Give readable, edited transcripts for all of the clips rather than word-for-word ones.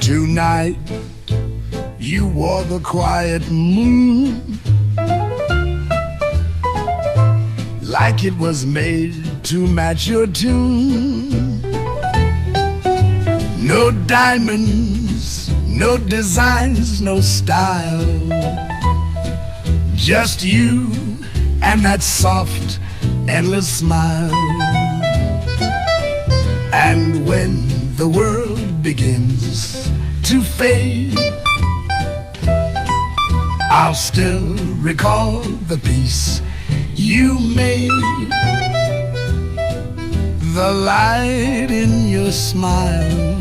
Tonight, you wore the quiet moon like it was made to match your tune. No diamonds, no designs, no style, just you and that soft, endless smile. And when the world begins to fade, I'll still recall the peace you made. The light in your smile,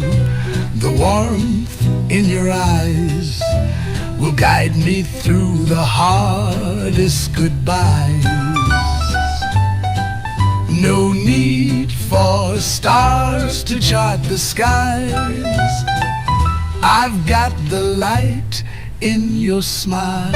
the warmth in your eyes will guide me through the hardest goodbyes. No need for stars to chart the skies. I've got the light in your smile.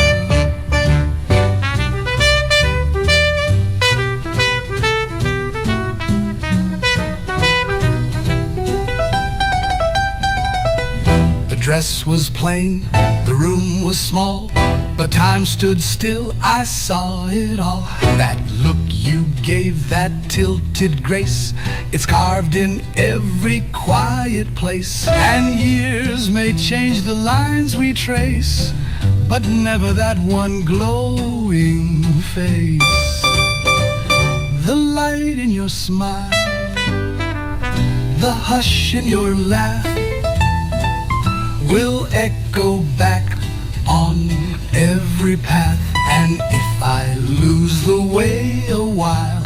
The dress was plain, the room was small, but time stood still, I saw it all. That look you gave, that tilted grace, it's carved in every quiet place. And years may change the lines we trace, but never that one glowing face. The light in your smile, the hush in your laugh will echo back on every path. And if I lose the way a while,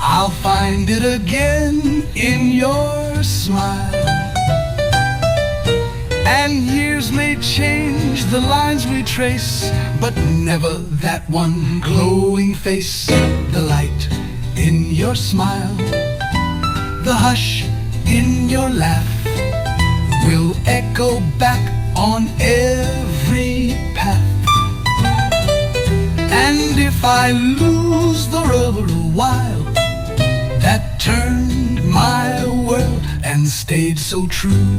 I'll find it again in your smile. And years may change the lines we trace, but never that one glowing face. The light in your smile, the hush in your laugh will echo back on every path. And if I lose the road a while that turned my world and stayed so true,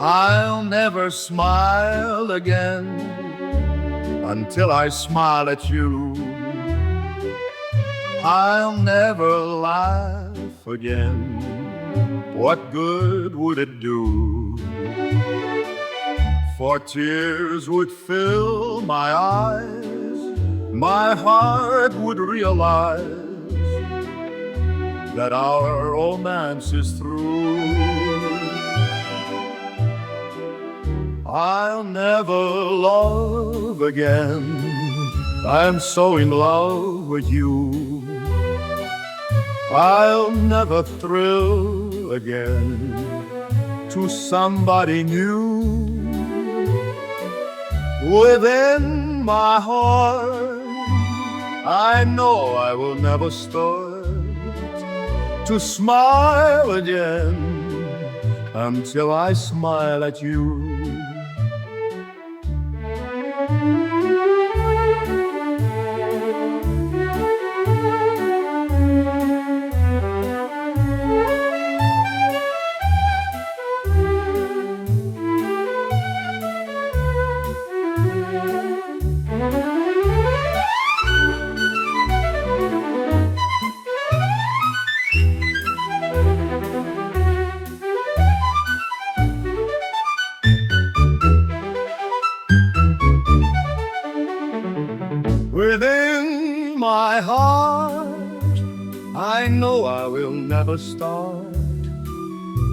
I'll never smile again until I smile at you. I'll never laugh again. What good would it do? For tears would fill my eyes, my heart would realize that our romance is through. I'll never love again, I'm so in love with you. I'll never thrill again to somebody new. Within my heart, I know I will never start to smile again until I smile at you. Within my heart, I know I will never start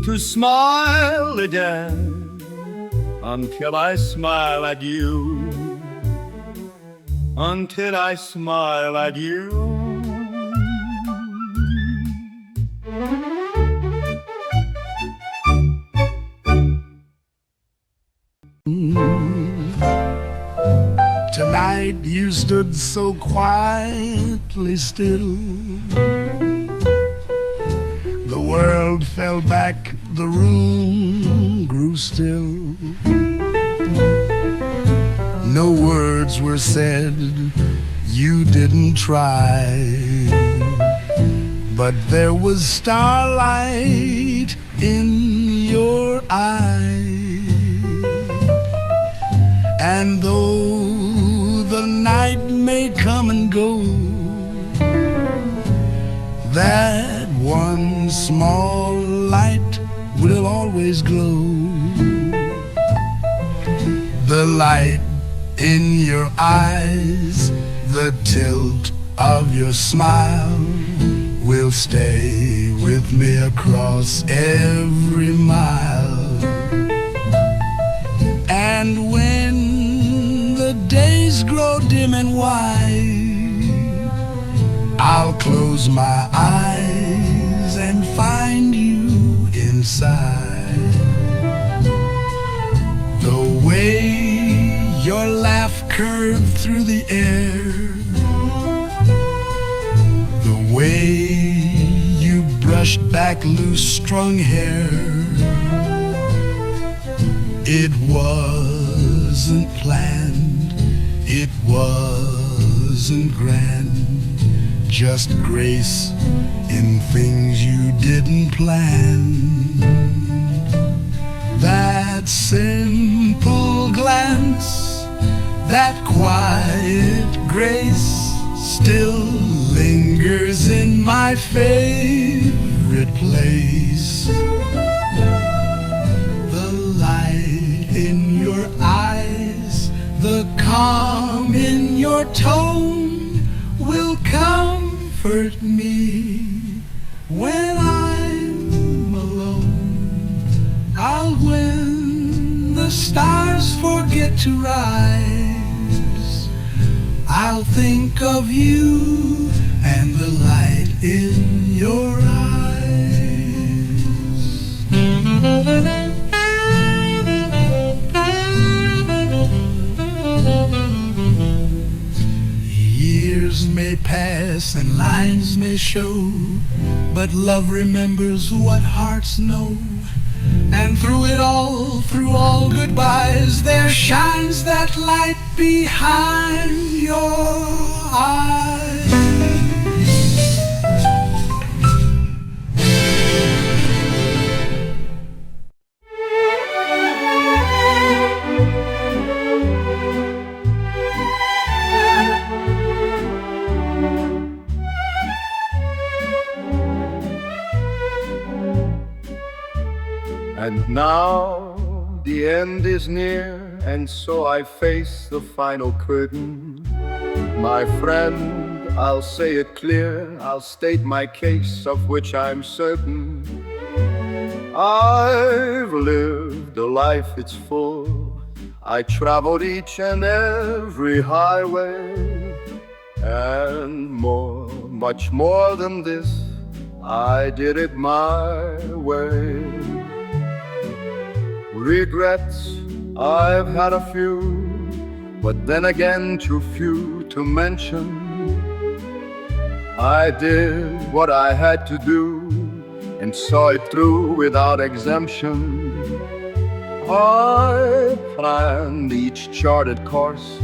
to smile again until I smile at you, until I smile at you. Tonight night you stood so quietly still. The world fell back, the room grew still. No words were said, you didn't try, but there was starlight in your eye. And though the night may come and go, that one small light will always glow. The light in your eyes, the tilt of your smile will stay with me across every mile. And when the days grow dim and wide, I'll close my eyes and find you inside. The way your laugh curved through the air, the way you brushed back loose-strung hair, it wasn't planned, it wasn't grand, just grace in things you didn't plan. That simple glance, that quiet grace still lingers in my favorite place. The light in your eyes, the calm in your tone will comfort me when I'm alone. I'll when the stars forget to rise, I'll think of you and the light in your eyes. Years may pass and lines may show, but love remembers what hearts know. And through it all, through all goodbyes, there shines that light behind your eyes. And now the end is near, and so I face the final curtain. My friend, I'll say it clear, I'll state my case of which I'm certain. I've lived a life it's full, I traveled each and every highway, and more, much more than this, I did it my way. Regrets, I've had a few, but then again too few to mention. I did what I had to do and saw it through without exemption. I planned each charted course,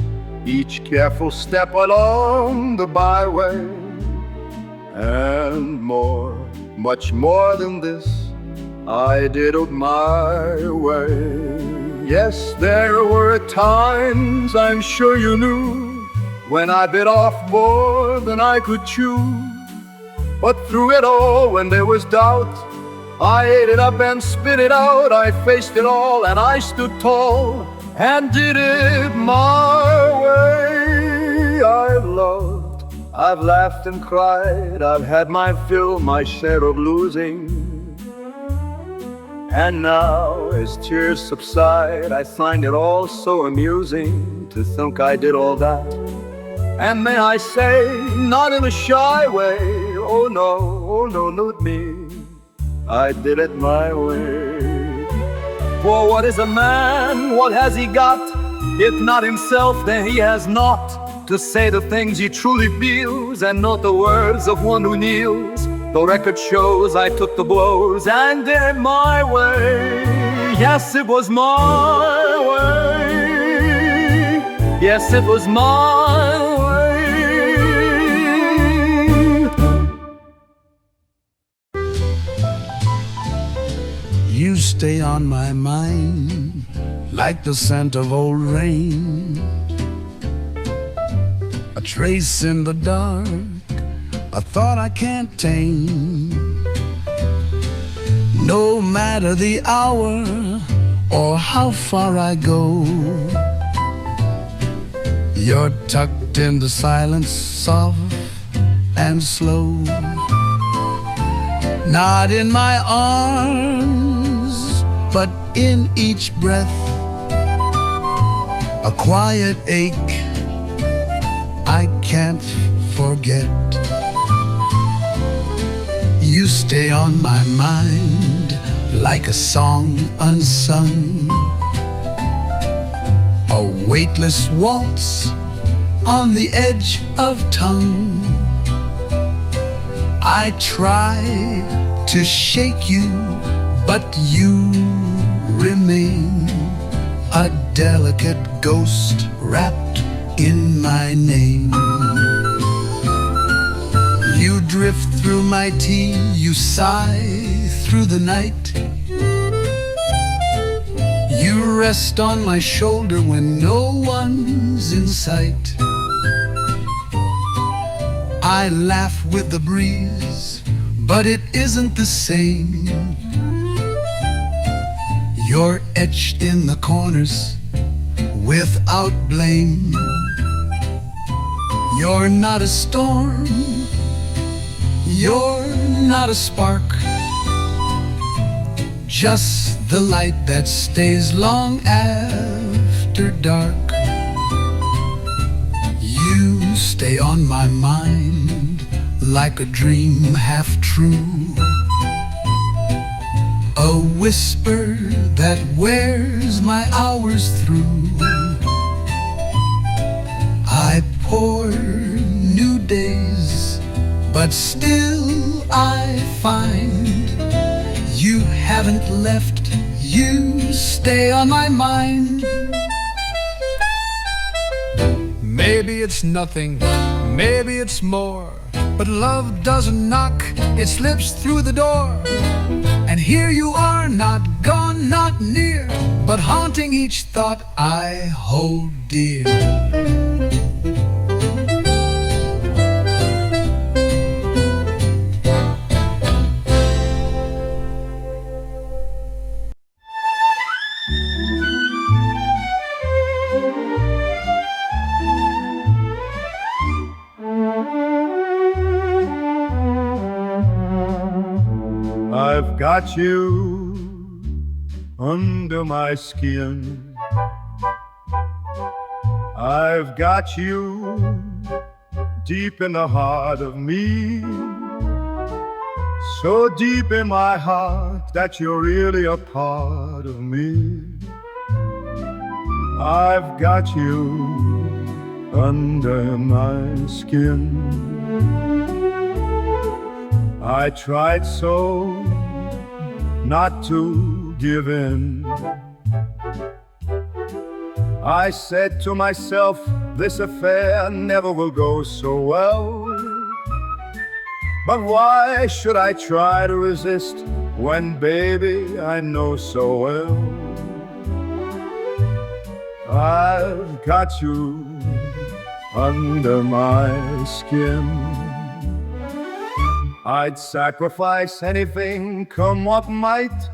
each careful step along the byway, and more, much more than this, I did it my way. Yes, there were times, I'm sure you knew, when I bit off more than I could chew. But through it all, when there was doubt, I ate it up and spit it out. I faced it all and I stood tall and did it my way. I've loved, I've laughed and cried, I've had my fill, my share of losing. And now, as tears subside, I find it all so amusing to think I did all that. And may I say, not in a shy way, oh no, not me, I did it my way. For what is a man, what has he got? If not himself, then he has naught. to say the things he truly feels, and not the words of one who kneels. The record shows I took the blows and did it my way. Yes, it was my way. Yes, it was my way. You stay on my mind like the scent of old rain, a trace in the dark, a thought I can't tame. No matter the hour or how far I go, you're tucked in the silence, soft and slow. Not in my arms, but in each breath, a quiet ache I can't forget. You stay on my mind like a song unsung, a weightless waltz on the edge of tongue. I try to shake you, but you remain a delicate ghost wrapped in my name. You drift through my tea, you sigh through the night. You rest on my shoulder when no one's in sight. I laugh with the breeze, but it isn't the same. You're etched in the corners without blame. You're not a storm, you're not a spark, just the light that stays long after dark. You stay on my mind like a dream half true, a whisper that wears my hours through. I pour new days, but still I find you haven't left, you stay on my mind. Maybe it's nothing, maybe it's more, but love doesn't knock, it slips through the door. And here you are, not gone, not near, but haunting each thought I hold dear. I've got you under my skin. I've got you deep in the heart of me, so deep in my heart that you're really a part of me. I've got you under my skin. I tried so not to give in. I said to myself, this affair never will go so well. But why should I try to resist when, baby, I know so well I've got you under my skin. I'd sacrifice anything, come what might,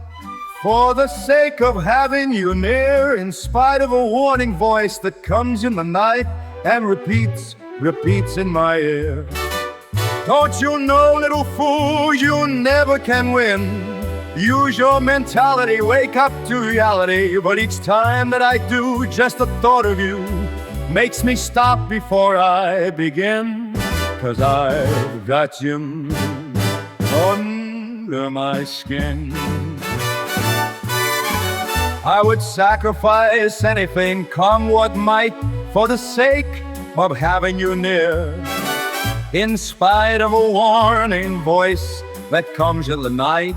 for the sake of having you near, in spite of a warning voice that comes in the night and repeats in my ear. Don't you know, little fool, you never can win. Use your mentality, wake up to reality. But each time that I do, just the thought of you makes me stop before I begin. 'Cause I've got you under my skin. I would sacrifice anything, come what might, for the sake of having you near. In spite of a warning voice that comes in the night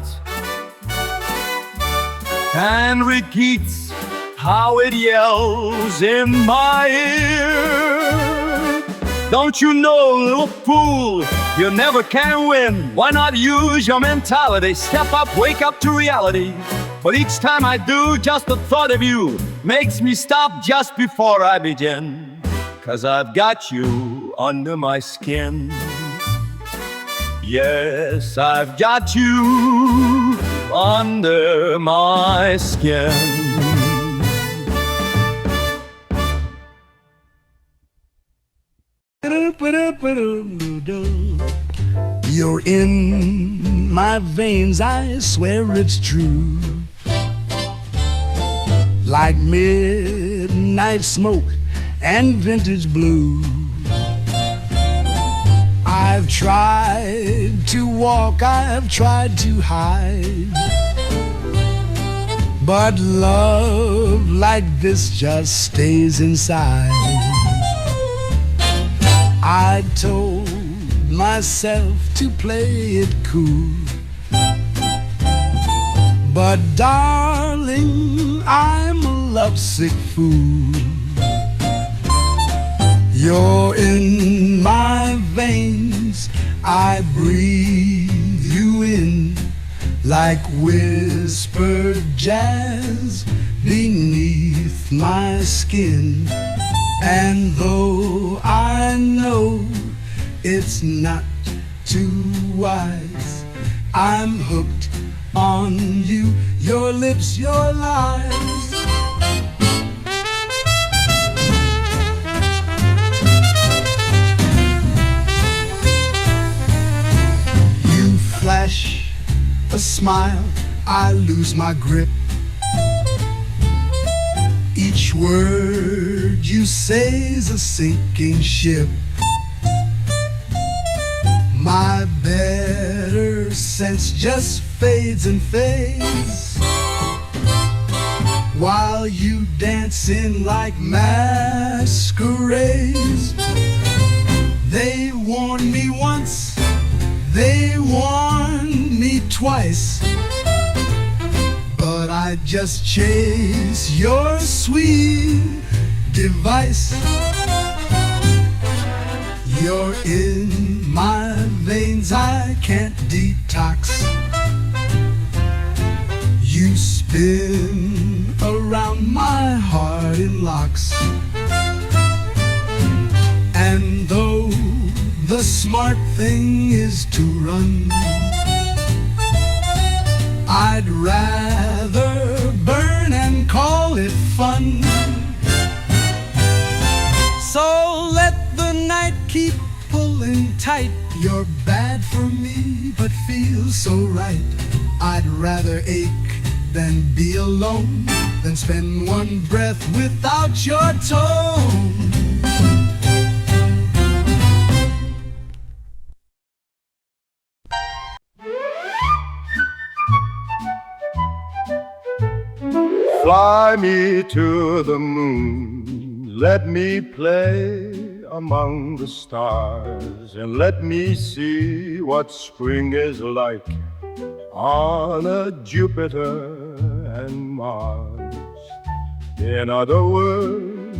and repeats how it yells in my ear. Don't you know, little fool, you never can win. Why not use your mentality? Step up, wake up to reality. But each time I do, just the thought of you makes me stop just before I begin. 'Cause I've got you under my skin. Yes, I've got you under my skin. You're in my veins, I swear it's true. Like midnight smoke and vintage blue. I've tried to walk, I've tried to hide, but love like this just stays inside. I told myself to play it cool, but darling, I'm a lovesick fool. You're in my veins, I breathe you in like whispered jazz beneath my skin. And though I know it's not too wise, I'm hooked on you, your lips, your lies. You flash a smile, I lose my grip. Each word you say's a sinking ship. My better sense just fades and fades, while you dance in like masquerades. They warned me once, they warned me twice, but I just chase your sweet device. You're in my veins, I can't detox. You spin around my heart in locks. And though the smart thing is to run, I'd rather burn and call it fun. So let the night keep pulling tight. You're bad for me, but feels so right. I'd rather ache than be alone, than spend one breath without your tone. Fly me to the moon, let me play among the stars, and let me see what spring is like on a Jupiter and Mars. In other words,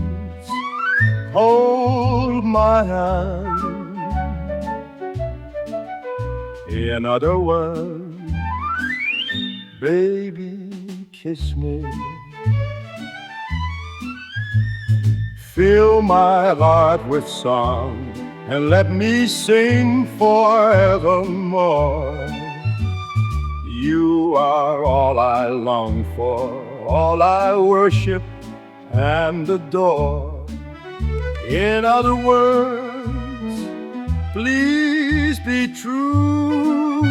hold my hand. In other words, baby, kiss me. Fill my heart with song and let me sing forevermore. You are all I long for, all I worship and adore. In other words, please be true.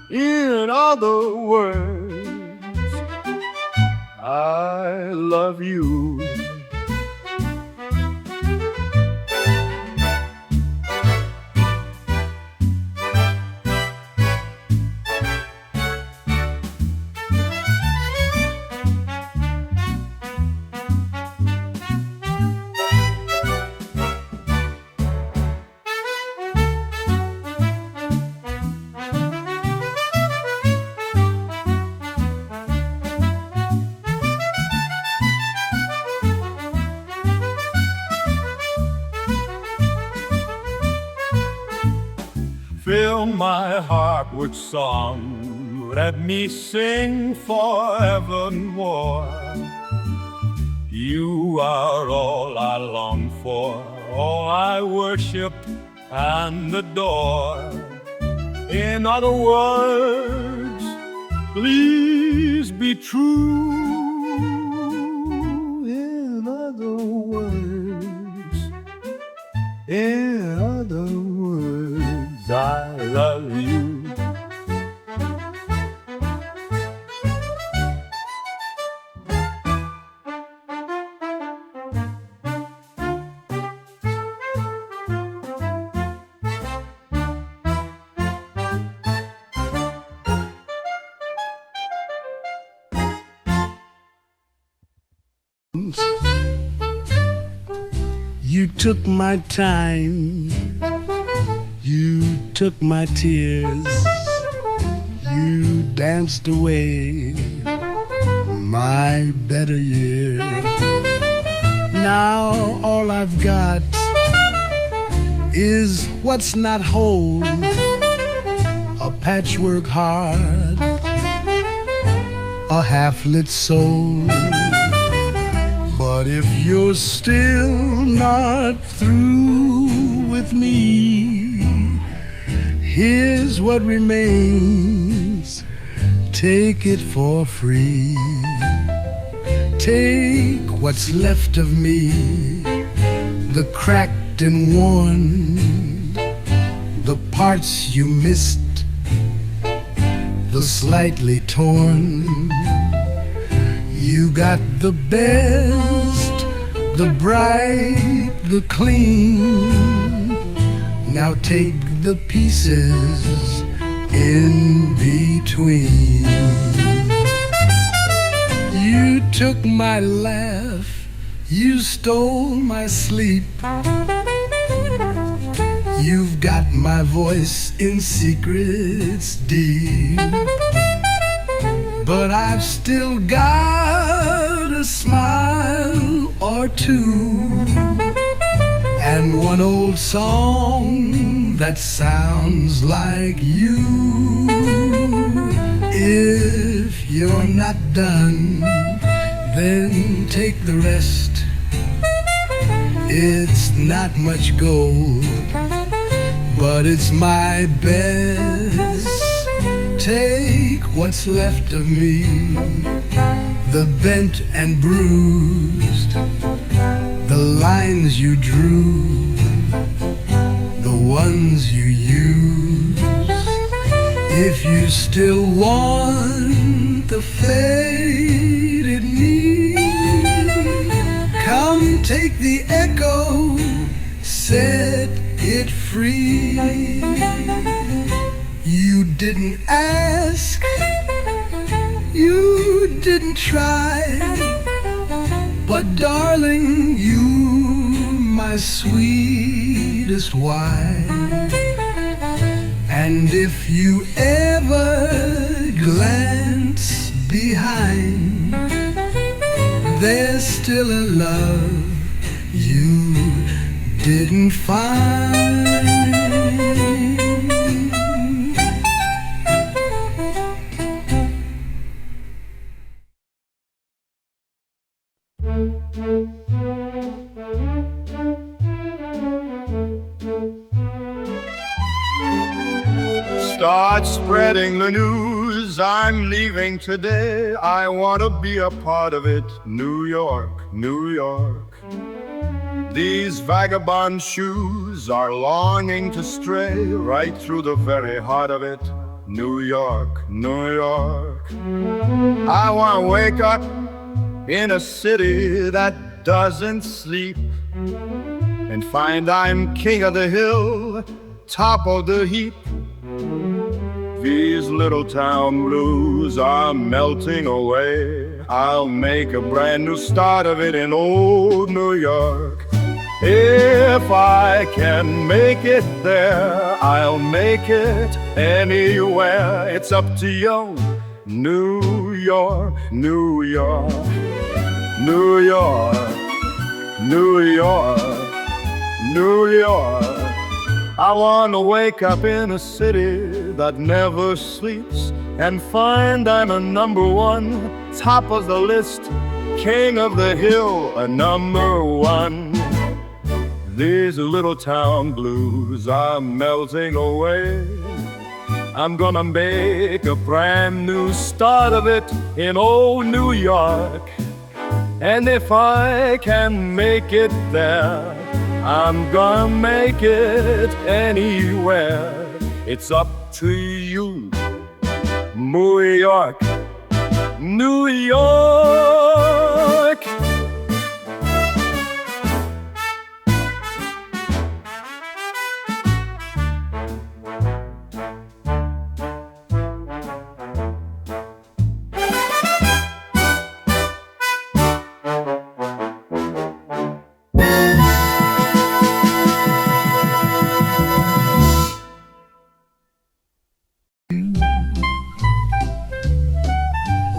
In other words, I love you. Fill my heart with song, let me sing forevermore. You are all I long for, all I worship and adore. In other words, please be true. In other words, I love you. You took my time, you took my tears, you danced away my better years. Now all I've got is what's not whole, a patchwork heart, a half-lit soul. But if you're still not through with me, here's what remains. Take it for free. Take what's left of me, the cracked and worn, the parts you missed, the slightly torn. You got the best, the bright, the clean. Now take the pieces in between. You took my laugh, you stole my sleep. You've got my voice in secrets deep. But I've still got a smile or two, and one old song that sounds like you. If you're not done, then take the rest. It's not much gold, but it's my best. Take what's left of me, the bent and bruised, the lines you drew, the ones you used. If you still want the faded me, come take the echo, set it free. You didn't ask, you didn't try, but darling, you my sweetest wife. And if you ever glance behind, there's still a love you didn't find. Start spreading the news, I'm leaving today. I want to be a part of it. New York, New York. These vagabond shoes are longing to stray right through the very heart of it. New York, New York. I want to wake up in a city that doesn't sleep and find I'm king of the hill, top of the heap. These little town blues are melting away. I'll make a brand new start of it in old New York. If I can make it there, I'll make it anywhere. It's up to you. New York, New York, New York, New York, New York. I wanna wake up in a city that never sleeps and find I'm a number one, top of the list, king of the hill, a number one. These little town blues are melting away. I'm gonna make a brand new start of it in old New York. And if I can make it there, I'm gonna make it anywhere. It's up to you, New York, New York.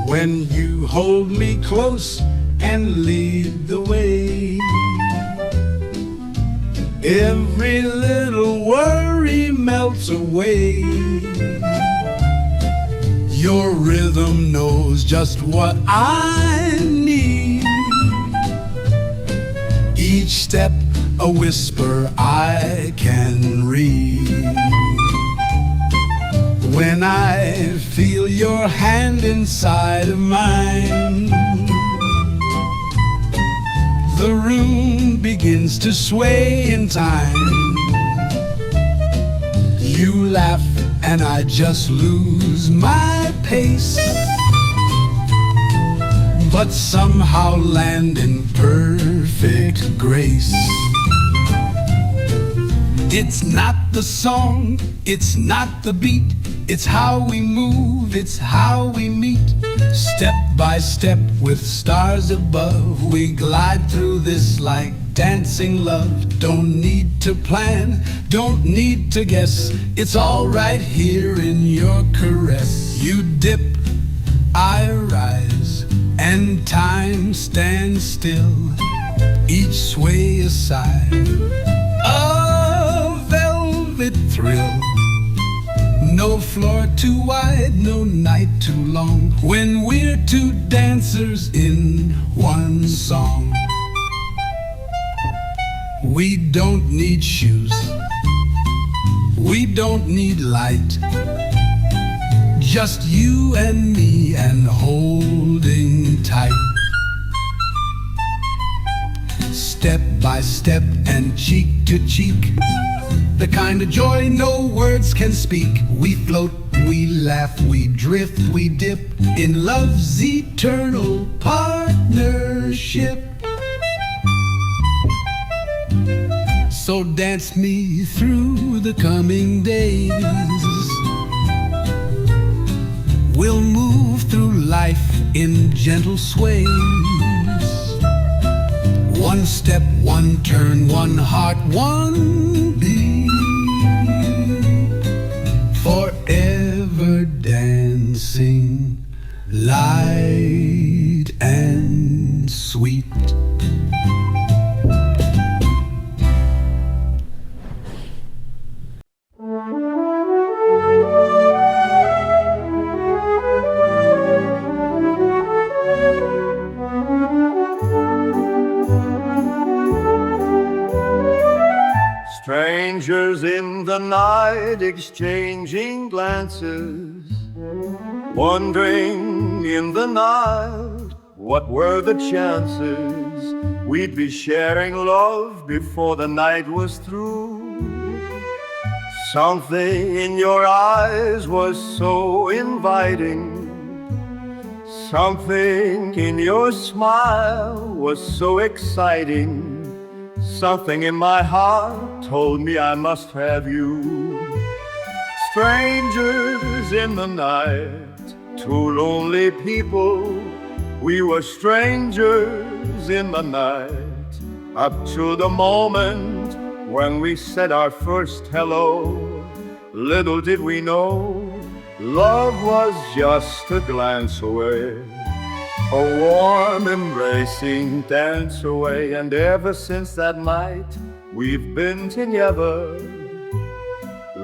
When you hold me close and lead the way, every little worry melts away. Your rhythm knows just what I need. Each step a whisper I can read. When I feel your hand inside of mine, the room begins to sway in time. You laugh and I just lose my pace, but somehow land in perfect grace. It's not the song, it's not the beat, it's how we move, it's how we meet. Step by step with stars above, we glide through this like dancing love. Don't need to plan, don't need to guess, it's all right here in your caress. You dip, I rise, and time stands still, each sway aside, a velvet thrill. No floor too wide, no night too long, when we're two dancers in one song. We don't need shoes, we don't need light, just you and me and holding tight. Step by step and cheek to cheek, the kind of joy no words can speak. We float, we laugh, we drift, we dip in love's eternal partnership. So dance me through the coming days. We'll move through life in gentle sways. One step, one turn, one heart, one beat. Forever dancing, light and sweet. Strangers in the night exchanging glances, wondering in the night what were the chances we'd be sharing love before the night was through. Something in your eyes was so inviting, something in your smile was so exciting. Something in my heart told me I must have you. Strangers in the night, two lonely people. We were strangers in the night, up to the moment when we said our first hello. Little did we know, love was just a glance away, a warm embracing dance away. And ever since that night we've been together,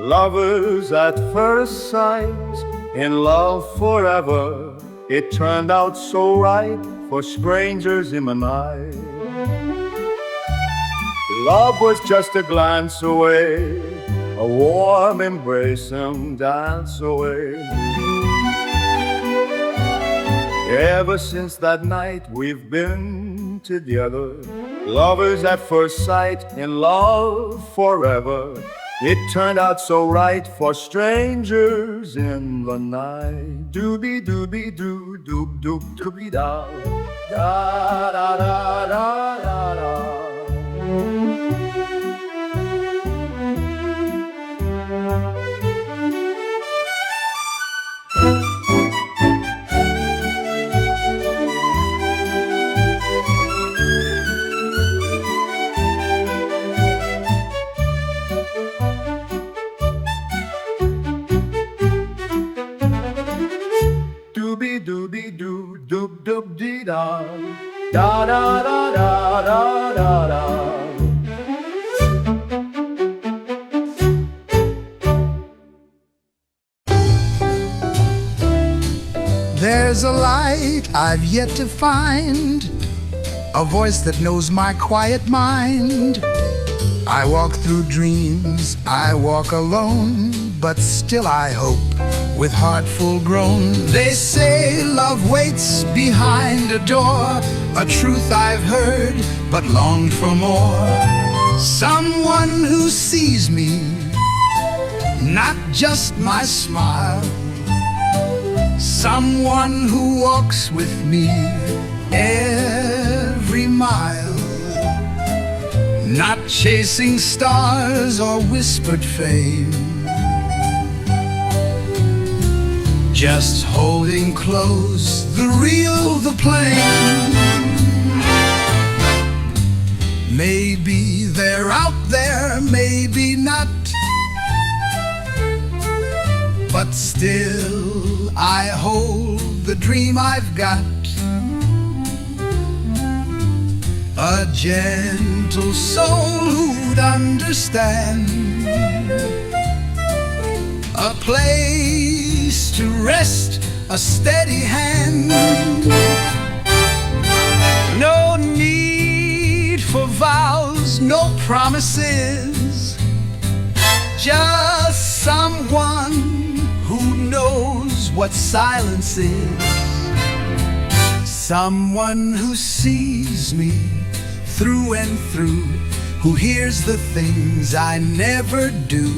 Lovers at first sight, in love forever. It turned out so right for strangers in the night. Love was just a glance away, a warm embrace and dance away. Ever since that night we've been together, lovers at first sight, in love forever. It turned out so right for strangers in the night. Doobie doobie doo doob doob doobie da da da da da da da. Doobie doobie doo doob doob dee da da da da da da da da. There's a light I've yet to find, a voice that knows my quiet mind. I walk through dreams, I walk alone, but still I hope with heart full grown. They say love waits behind a door, a truth I've heard but longed for more. Someone who sees me, not just my smile. Someone who walks with me every mile. Not chasing stars or whispered fame, just holding close the real, the plain. Maybe they're out there, maybe not, but still I hold the dream I've got. A gentle soul who'd understand, a place to rest, a steady hand. No need for vows, no promises, just someone who knows what silence is. Someone who sees me through and through, who hears the things I never do.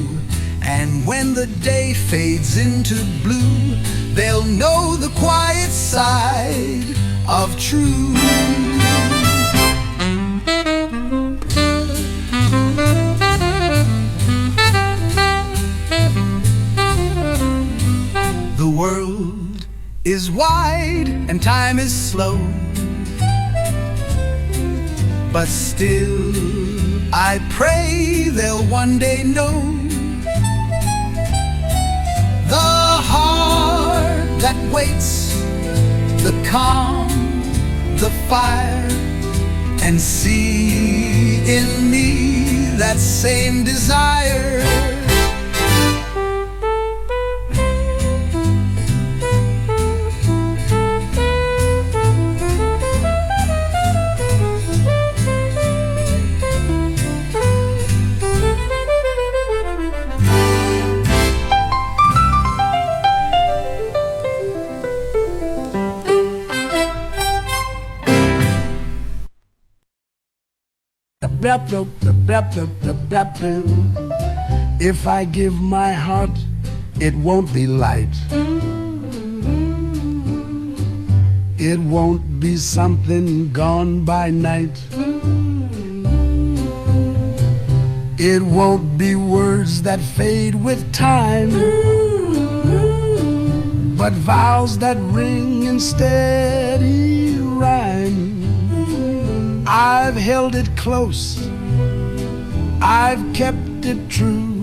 And when the day fades into blue, they'll know the quiet side of truth. The world is wide and time is slow, but still I pray they'll one day know the heart that waits, the calm, the fire, and see in me that same desire. If I give my heart, it won't be light. It won't be something gone by night. It won't be words that fade with time, but vows that ring in steady rhyme. I've held it close, I've kept it true,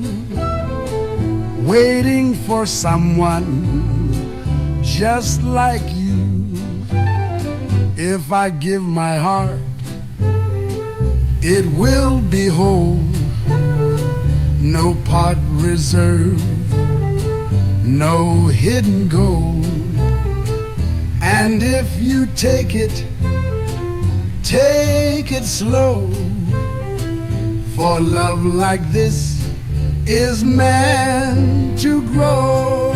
waiting for someone just like you. If I give my heart, it will be whole. no part reserved, no hidden gold. And if you take it slow, for love like this is meant to grow.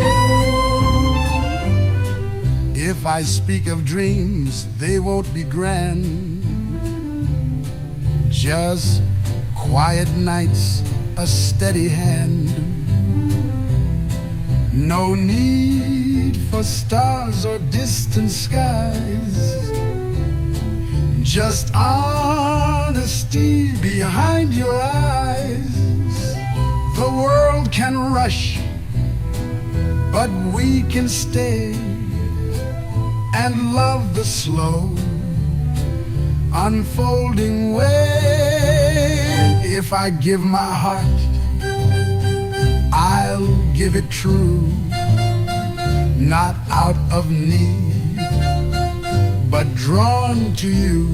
If I speak of dreams, they won't be grand, just quiet nights, a steady hand. No need for stars or distant skies, just honesty behind your eyes. The world can rush, but we can stay and love the slow unfolding way. If I give my heart, I'll give it true, not out of need, but drawn to you.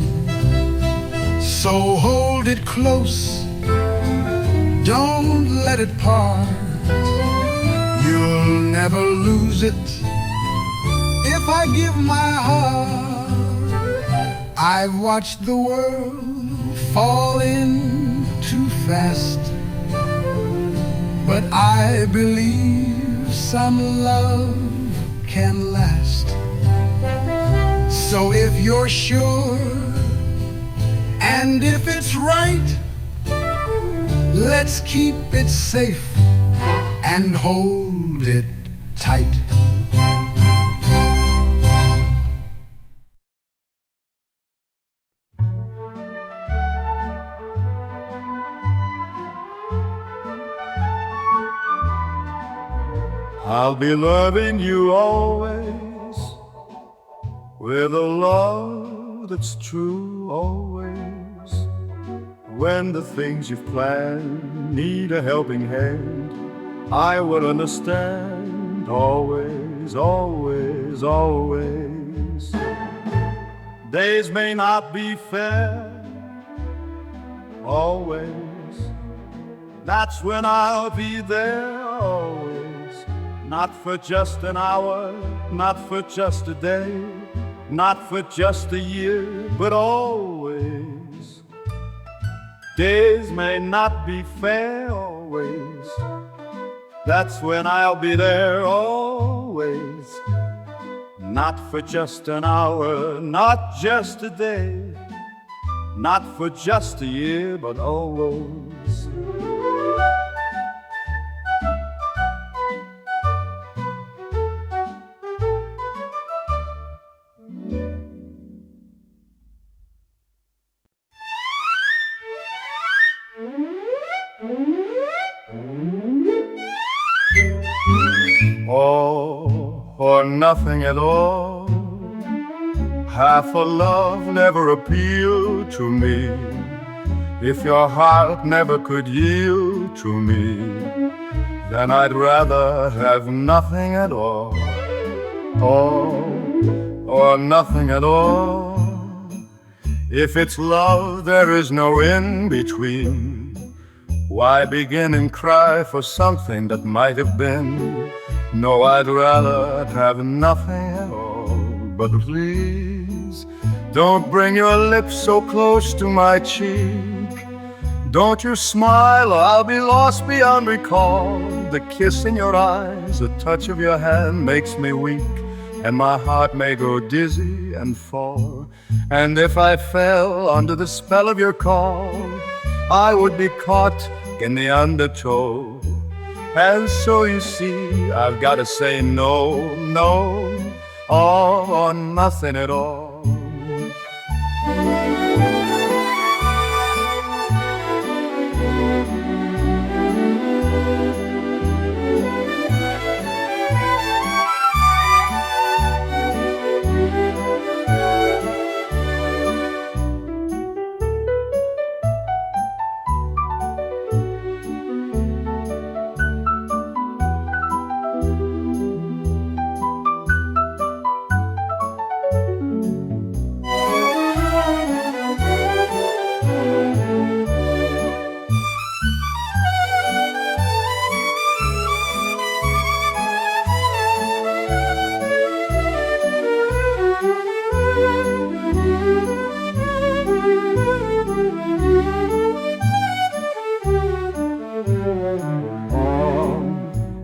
So hold it close, don't let it part. You'll never lose it if I give my heart. I've watched the world fall in too fast, but I believe some love can last. So if you're sure, and if it's right, let's keep it safe and hold it tight. I'll be loving you always, with a love that's true always. When the things you've planned need a helping hand, I will understand always, always, always. Days may not be fair, always. That's when I'll be there always. Not for just an hour, not for just a day, not for just a year, but always. Days may not be fair always. That's when I'll be there always. Not for just an hour, not just a day, not for just a year, but always. All or nothing at all. Half a love never appealed to me. If your heart never could yield to me, then I'd rather have nothing at all. All or nothing at all. If it's love, there is no in between. Why begin and cry for something that might have been? No, I'd rather have nothing at all. But please, don't bring your lips so close to my cheek. Don't you smile or I'll be lost beyond recall. The kiss in your eyes, the touch of your hand makes me weak, and my heart may go dizzy and fall. And if I fell under the spell of your call, I would be caught in the undertow. And so you see, I've got to say no, no, all or nothing at all.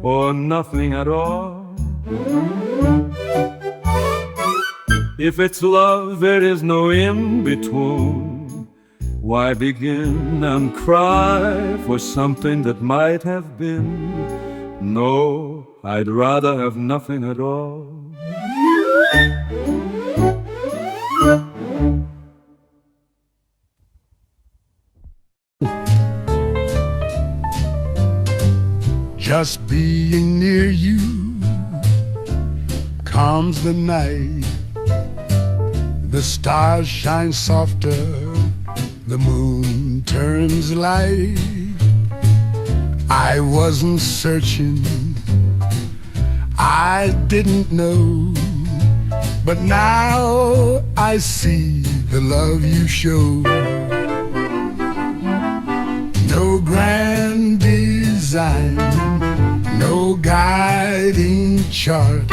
or nothing at all. If it's love, there is no in-between. Why begin and cry for something that might have been? No, I'd rather have nothing at all. Just being near you calms the night. The stars shine softer, the moon turns light. I wasn't searching, I didn't know, but now I see the love you show. No grand design, no guiding chart,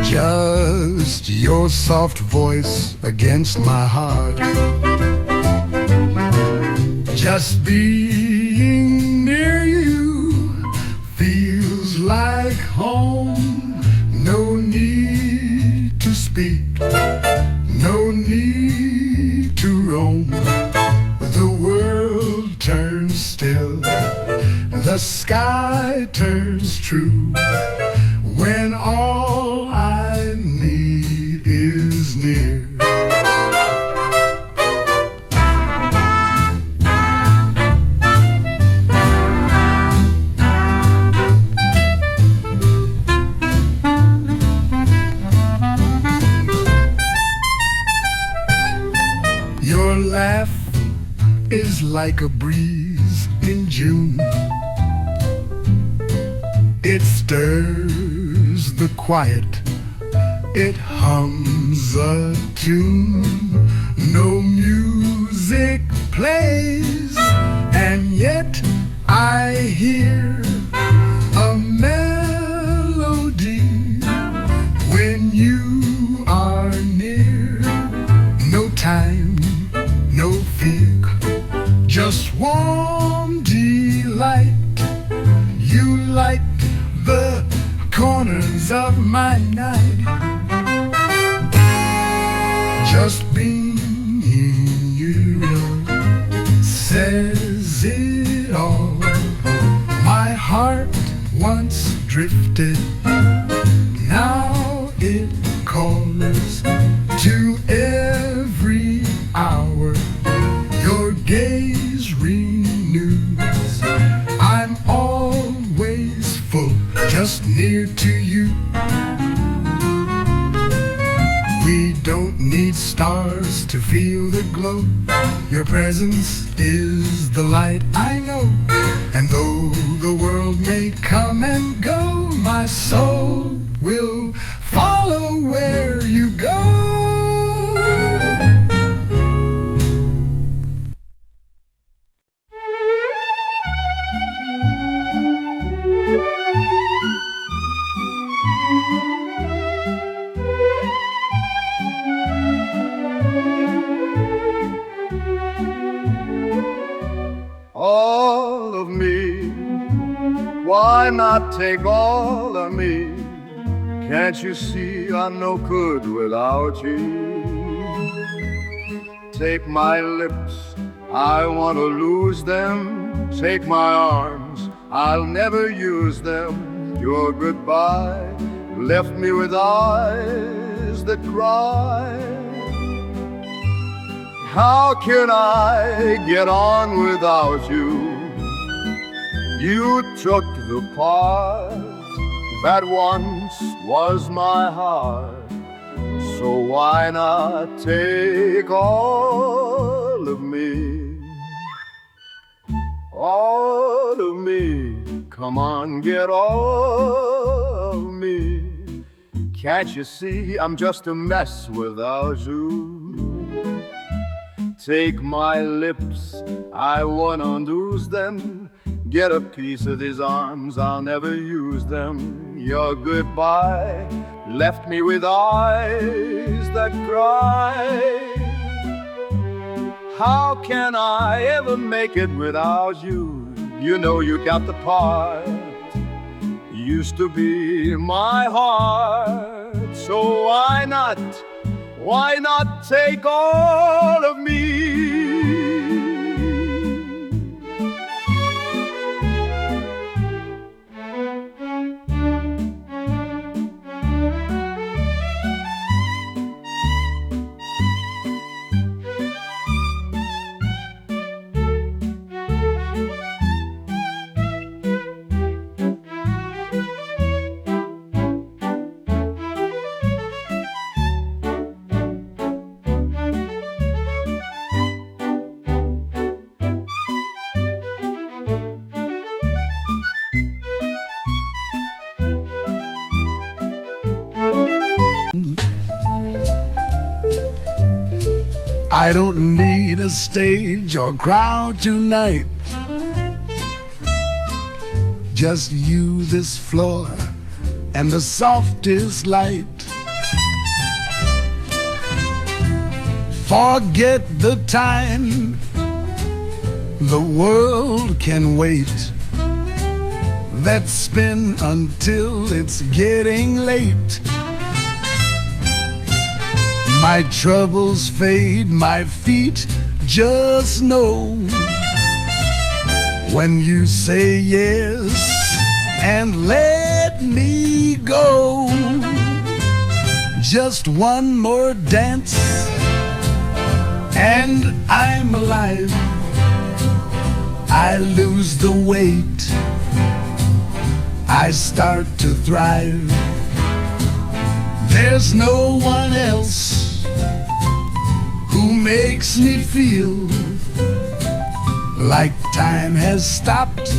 just your soft voice against my heart. Just being near you feels like home. No need to speak, no need to roam. The world turns still, the sky turns true, when all I need is near. Your laugh is like a breeze in June. It stirs the quiet, it hums a tune. No music plays, and yet I hear a melody when you are near. No time, no fear, just warm delight. You light the corners of my night. Just being you says it all. My heart once drifted, now it calls to every hour. Your gaze renews. I'm always full, just near to you. We don't need stars to feel the glow. Your presence is the light I know. And though the world may come and go, my soul will follow where you go. All of me, why not take all of me? Can't you see I'm no good without you? Take my lips, I want to lose them. Take my arms, I'll never use them. Your goodbye left me with eyes that cry. How can I get on without you? You took the part that once was my heart. So why not take all of me? All of me, come on, get all of me. Can't you see I'm just a mess without you? Take my lips, I wanna lose them. Get a piece of these arms, I'll never use them. Your goodbye left me with eyes that cry. How can I ever make it without you? You know you got the part. used to be my heart. So why not? Why not take all of me? I don't need a stage or crowd tonight. Just you, this floor, and the softest light. Forget the time, the world can wait. Let's spin until it's getting late. My troubles fade, my feet just know when you say yes and let me go. Just one more dance and I'm alive. I lose the weight, I start to thrive. There's no one else who makes me feel like time has stopped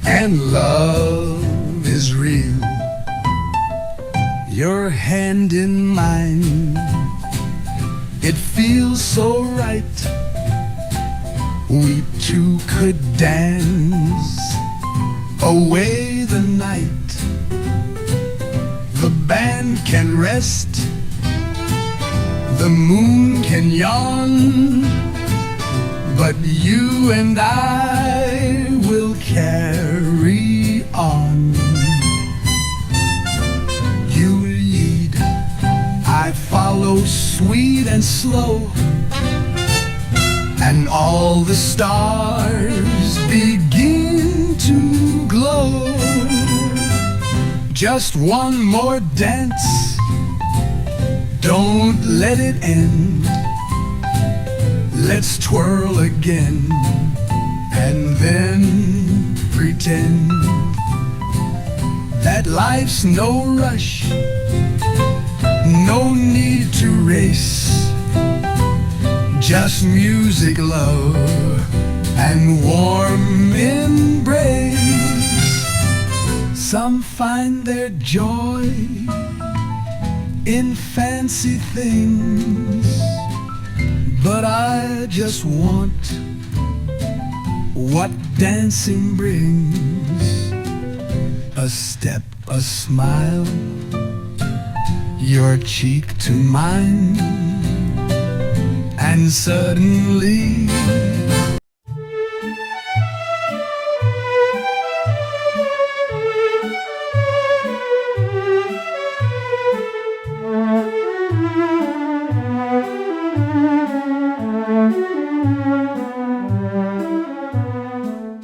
and love is real. Your hand in mine, it feels so right. We two could dance away the night. The band can rest, the moon can yawn, but you and I will carry on. You lead, I follow, sweet and slow, and all the stars begin to glow. Just one more dance, don't let it end. Let's twirl again and then pretend that life's no rush, no need to race. Just music, love, and warm embrace. Some find their joy in fancy things, but I just want what dancing brings. A step, a smile, your cheek to mine, and suddenly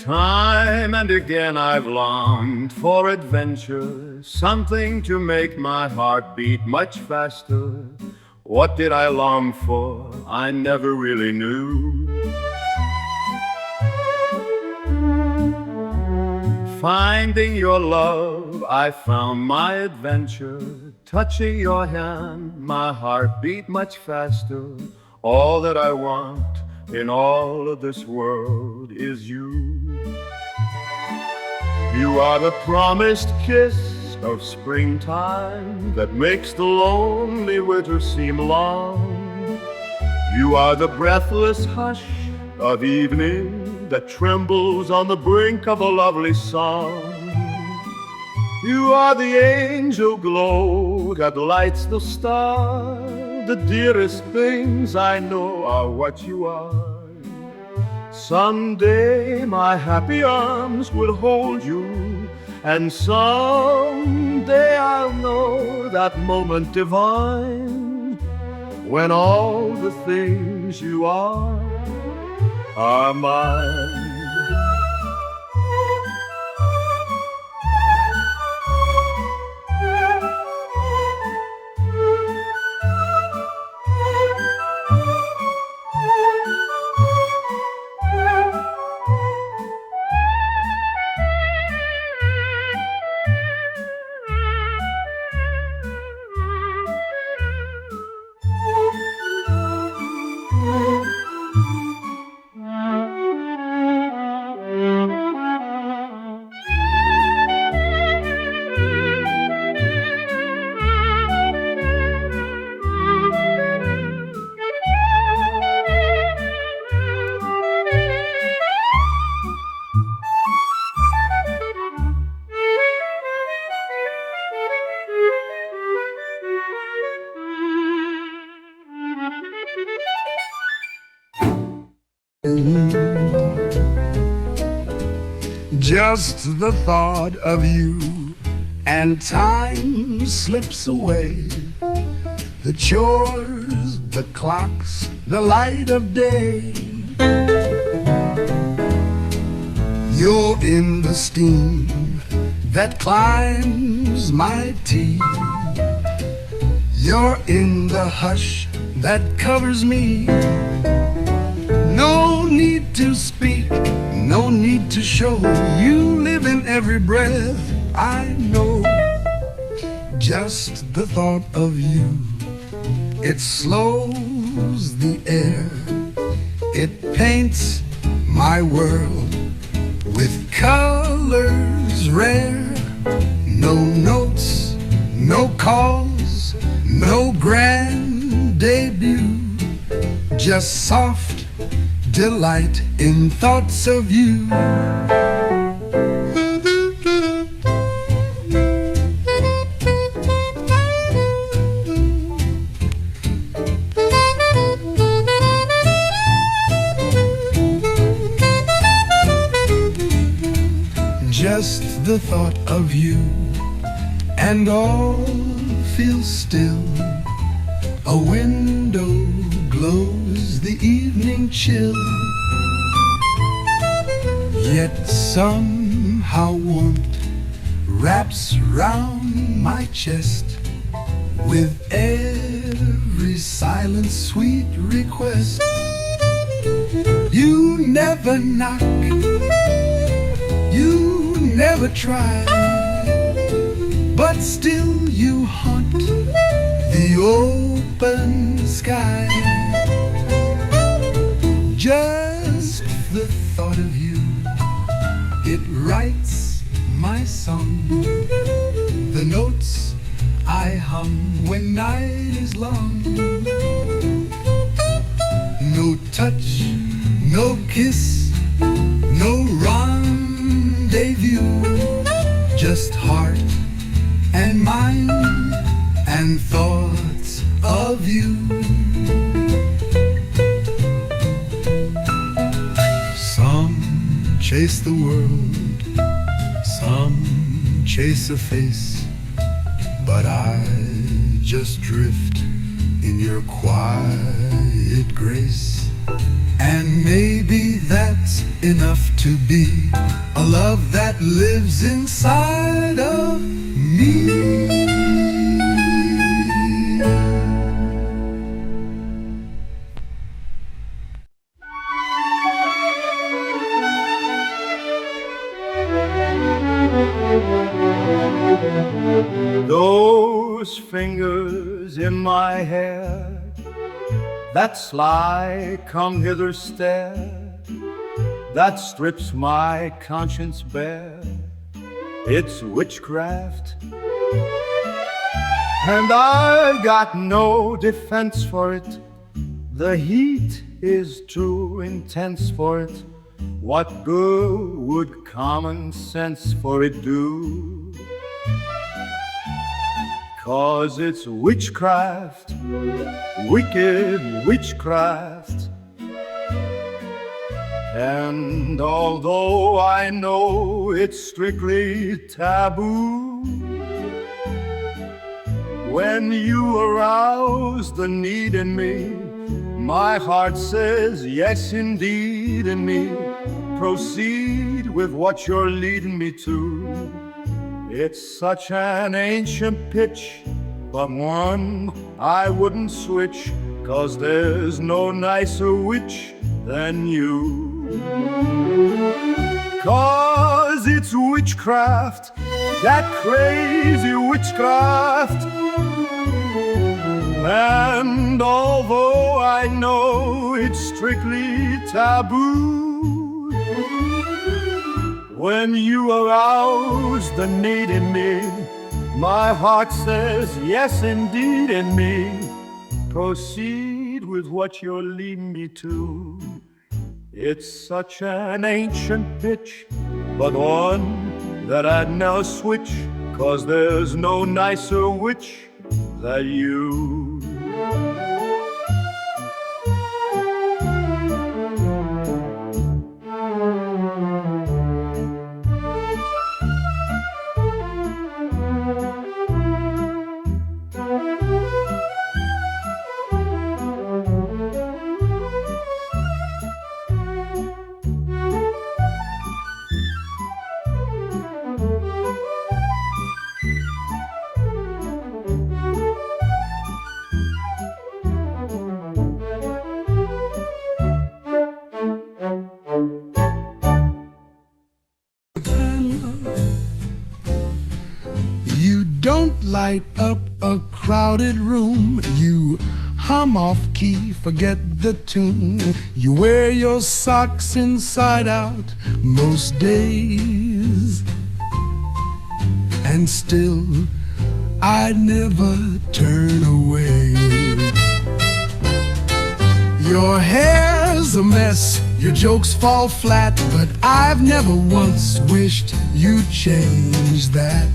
time and again I've longed for adventure, something to make my heart beat much faster. What did I long for? I never really knew. Finding your love, I found my adventure. Touching your hand, my heart beat much faster. All that I want in all of this world is you. You are the promised kiss of springtime that makes the lonely winter seem long. You are the breathless hush of evening that trembles on the brink of a lovely song. You are the angel glow that lights the star. The dearest things I know are what you are. Someday my happy arms will hold you, And someday I'll know that moment divine when all the things you are mine. Just the thought of you, and time slips away. The chores, the clocks, the light of day. You're in the steam that climbs my teeth. You're in the hush that covers me. No need to speak, no need to show. You live in every breath I know. Just the thought of you, it slows the air. It paints my world with colors rare. No notes, no calls, no grand debut. Just soft delight in thoughts of you. Just the thought of you, and all feels still. A window glows the evening chill. Yet somehow warmth wraps round my chest with every silent sweet request. You never knock, you never try, but still you haunt the open sky. Just the thought of you, it writes my song. The notes I hum when night is long. No touch, no kiss, no rendezvous. Just heart and mind and thoughts of you. Some chase the world, some chase a face, but I just drift in your quiet grace. And maybe that's enough to be a love that lives inside of me. Those fingers in my hair, that sly come hither stare, that strips my conscience bare. It's witchcraft, and I've got no defense for it. The heat is too intense for it. What good would common sense for it do? 'Cause it's witchcraft, wicked witchcraft. And although I know it's strictly taboo, when you arouse the need in me, my heart says yes indeed in me. Proceed with what you're leading me to. It's such an ancient pitch, but one I wouldn't switch, 'cause there's no nicer witch than you. 'Cause it's witchcraft, that crazy witchcraft. And although I know it's strictly taboo, when you arouse the need in me, my heart says yes indeed in me. Proceed with what you're leading me to. It's such an ancient pitch, but one that I'd now switch, 'cause there's no nicer witch than you. You don't light up a crowded room. You hum off key, forget the tune. You wear your socks inside out most days. And still, I'd never turn away. Your hair's a mess, your jokes fall flat, but I've never once wished you'd change that.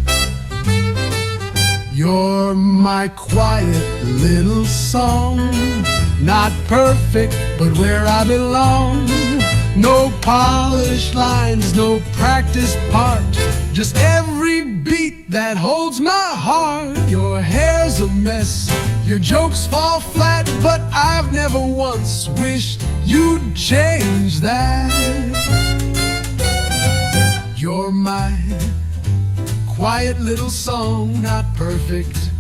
You're my quiet little song, not perfect, but where I belong. No polished lines, no practiced part, just every beat that holds my heart. Your hair's a mess, your jokes fall flat, but I've never once wished you'd change that. You're my quiet little song, not perfect,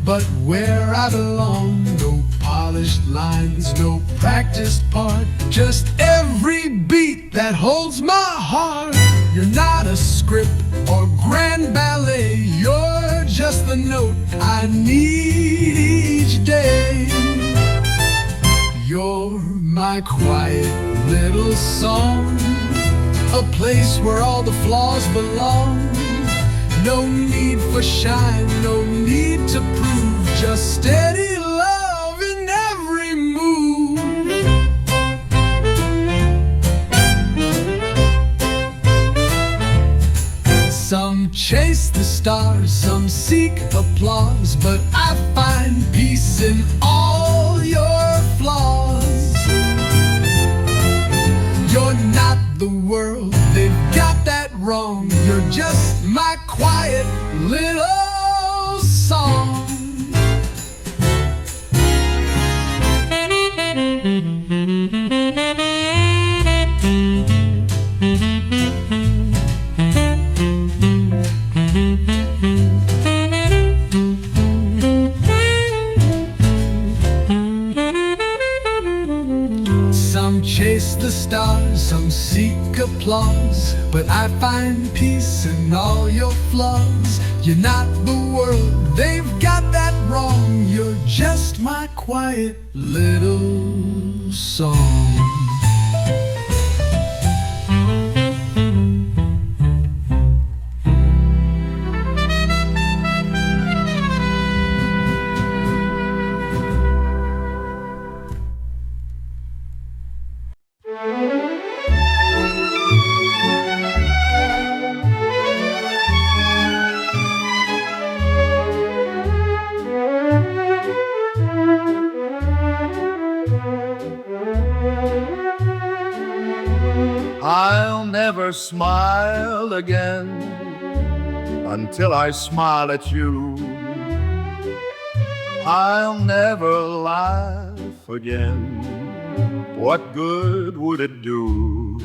but where I belong. No polished lines, no practiced part, just every beat that holds my heart. You're not a script or grand ballet, you're just the note I need each day. You're my quiet little song, a place where all the flaws belong. No need for shine, no need to prove, just steady love in every move. Some chase the stars, some seek applause, but I find peace in all your flaws. You're not the world, they've got that wrong. You're just my quiet little song. Some chase the stars, some seek applause, but I find peace in all your flaws. You're not the world, they've got that wrong. You're just my quiet little song. smile again until I smile at you. I'll never laugh again. What good would it do?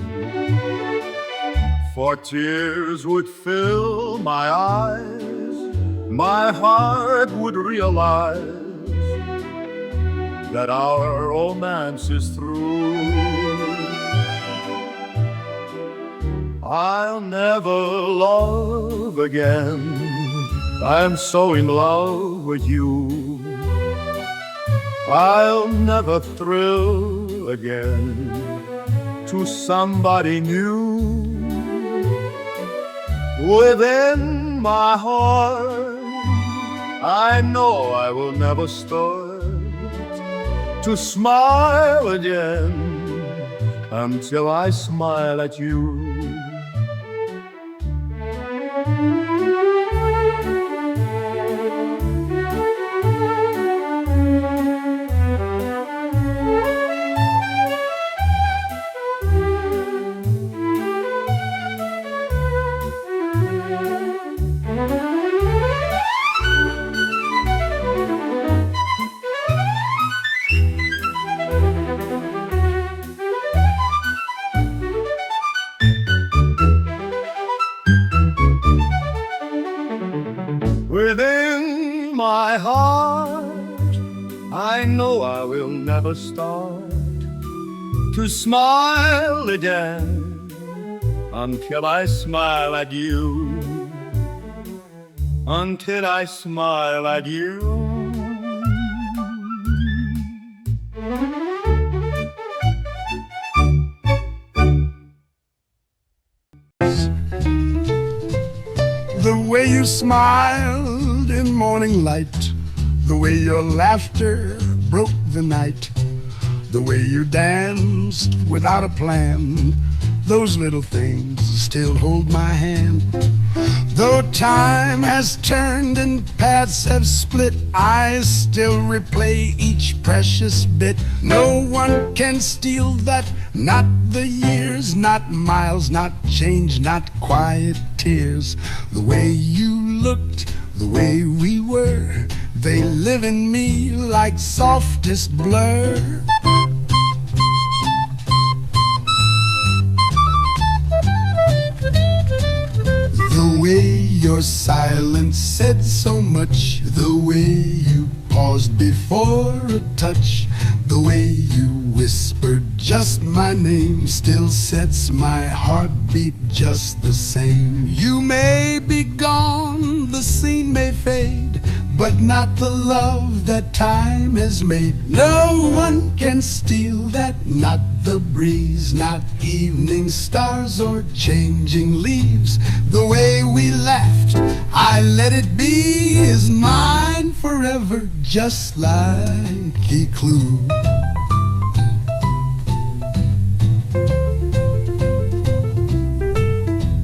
For tears would fill my eyes, my heart would realize that our romance is through. I'll never love again. I'm so in love with you. I'll never thrill again to somebody new. Within my heart, I know I will never start to smile again until I smile at you. Within my heart, I know I will never start to smile again until I smile at you. Until I smile at you. The way you smiled in morning light, the way your laughter broke the night, the way you danced without a plan, those little things still hold my hand. Though time has turned and paths have split, I still replay each precious bit. No one can steal that, not the years, not miles, not change, not quiet tears. The way you looked, the way we were, they live in me like softest blur. The way your silence said so much, the way you paused before a touch, the way you whispered just my name still sets my heartbeat just the same. You may be gone, the scene may fade, but not the love that time has made. No one can steal that, not the breeze, not evening stars or changing leaves. The way we laughed, I let it be, is mine forever, just like Eclue.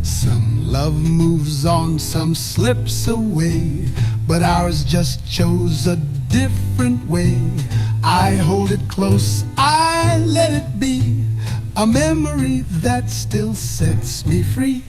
Some love moves on, some slips away, but ours just chose a different way. I hold it close, I let it be, a memory that still sets me free.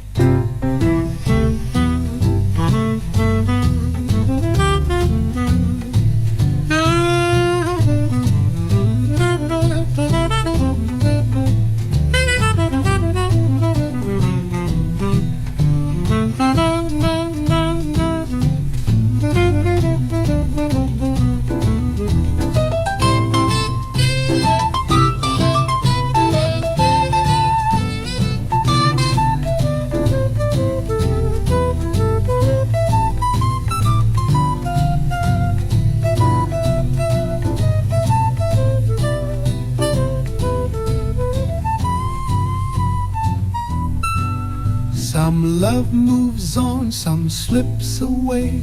Some love moves on, some slips away,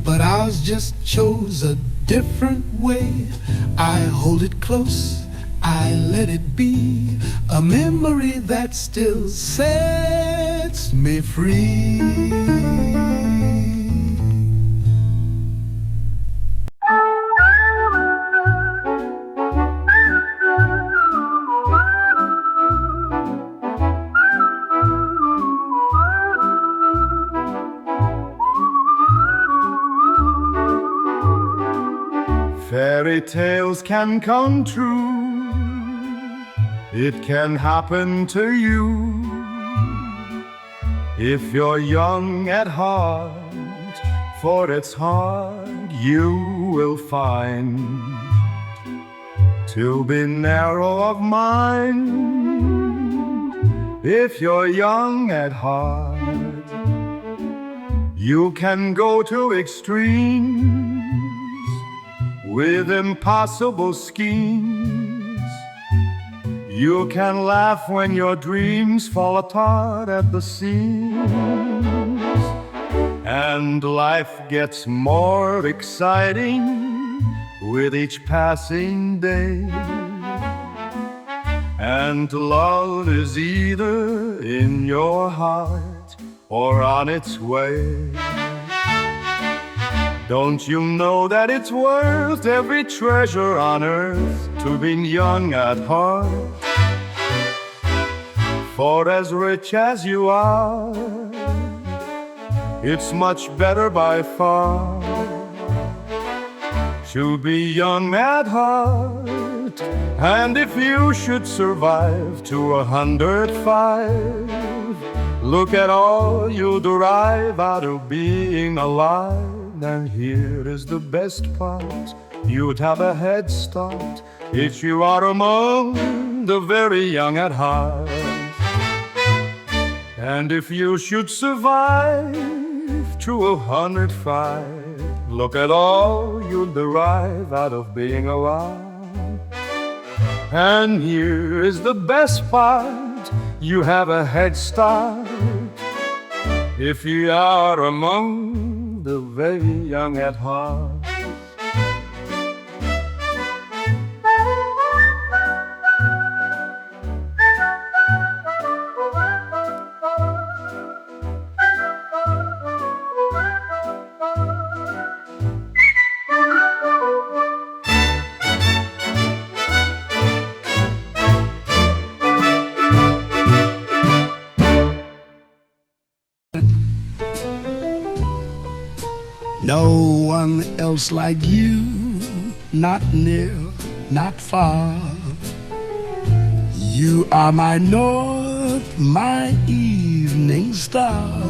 but ours just chose a different way. I hold it close, I let it be, a memory that still sets me free. Fairy tales can come true. It can happen to you. If you're young at heart, for it's hard you will find to be narrow of mind. If you're young at heart, you can go to extremes with impossible schemes. You can laugh when your dreams fall apart at the seams, and life gets more exciting with each passing day. And love is either in your heart or on its way. Don't you know that it's worth every treasure on earth to be young at heart? For as rich as you are, it's much better by far to be young at heart. And if you should survive to 105, look at all you'll derive out of being alive. And here is the best part: you'd have a head start if you are among the very young at heart. And if you should survive to 105, look at all you'll derive out of being alive. And here is the best part: you have a head start if you are among the very young at heart. No one else like you, not near, not far. You are my north, my evening star.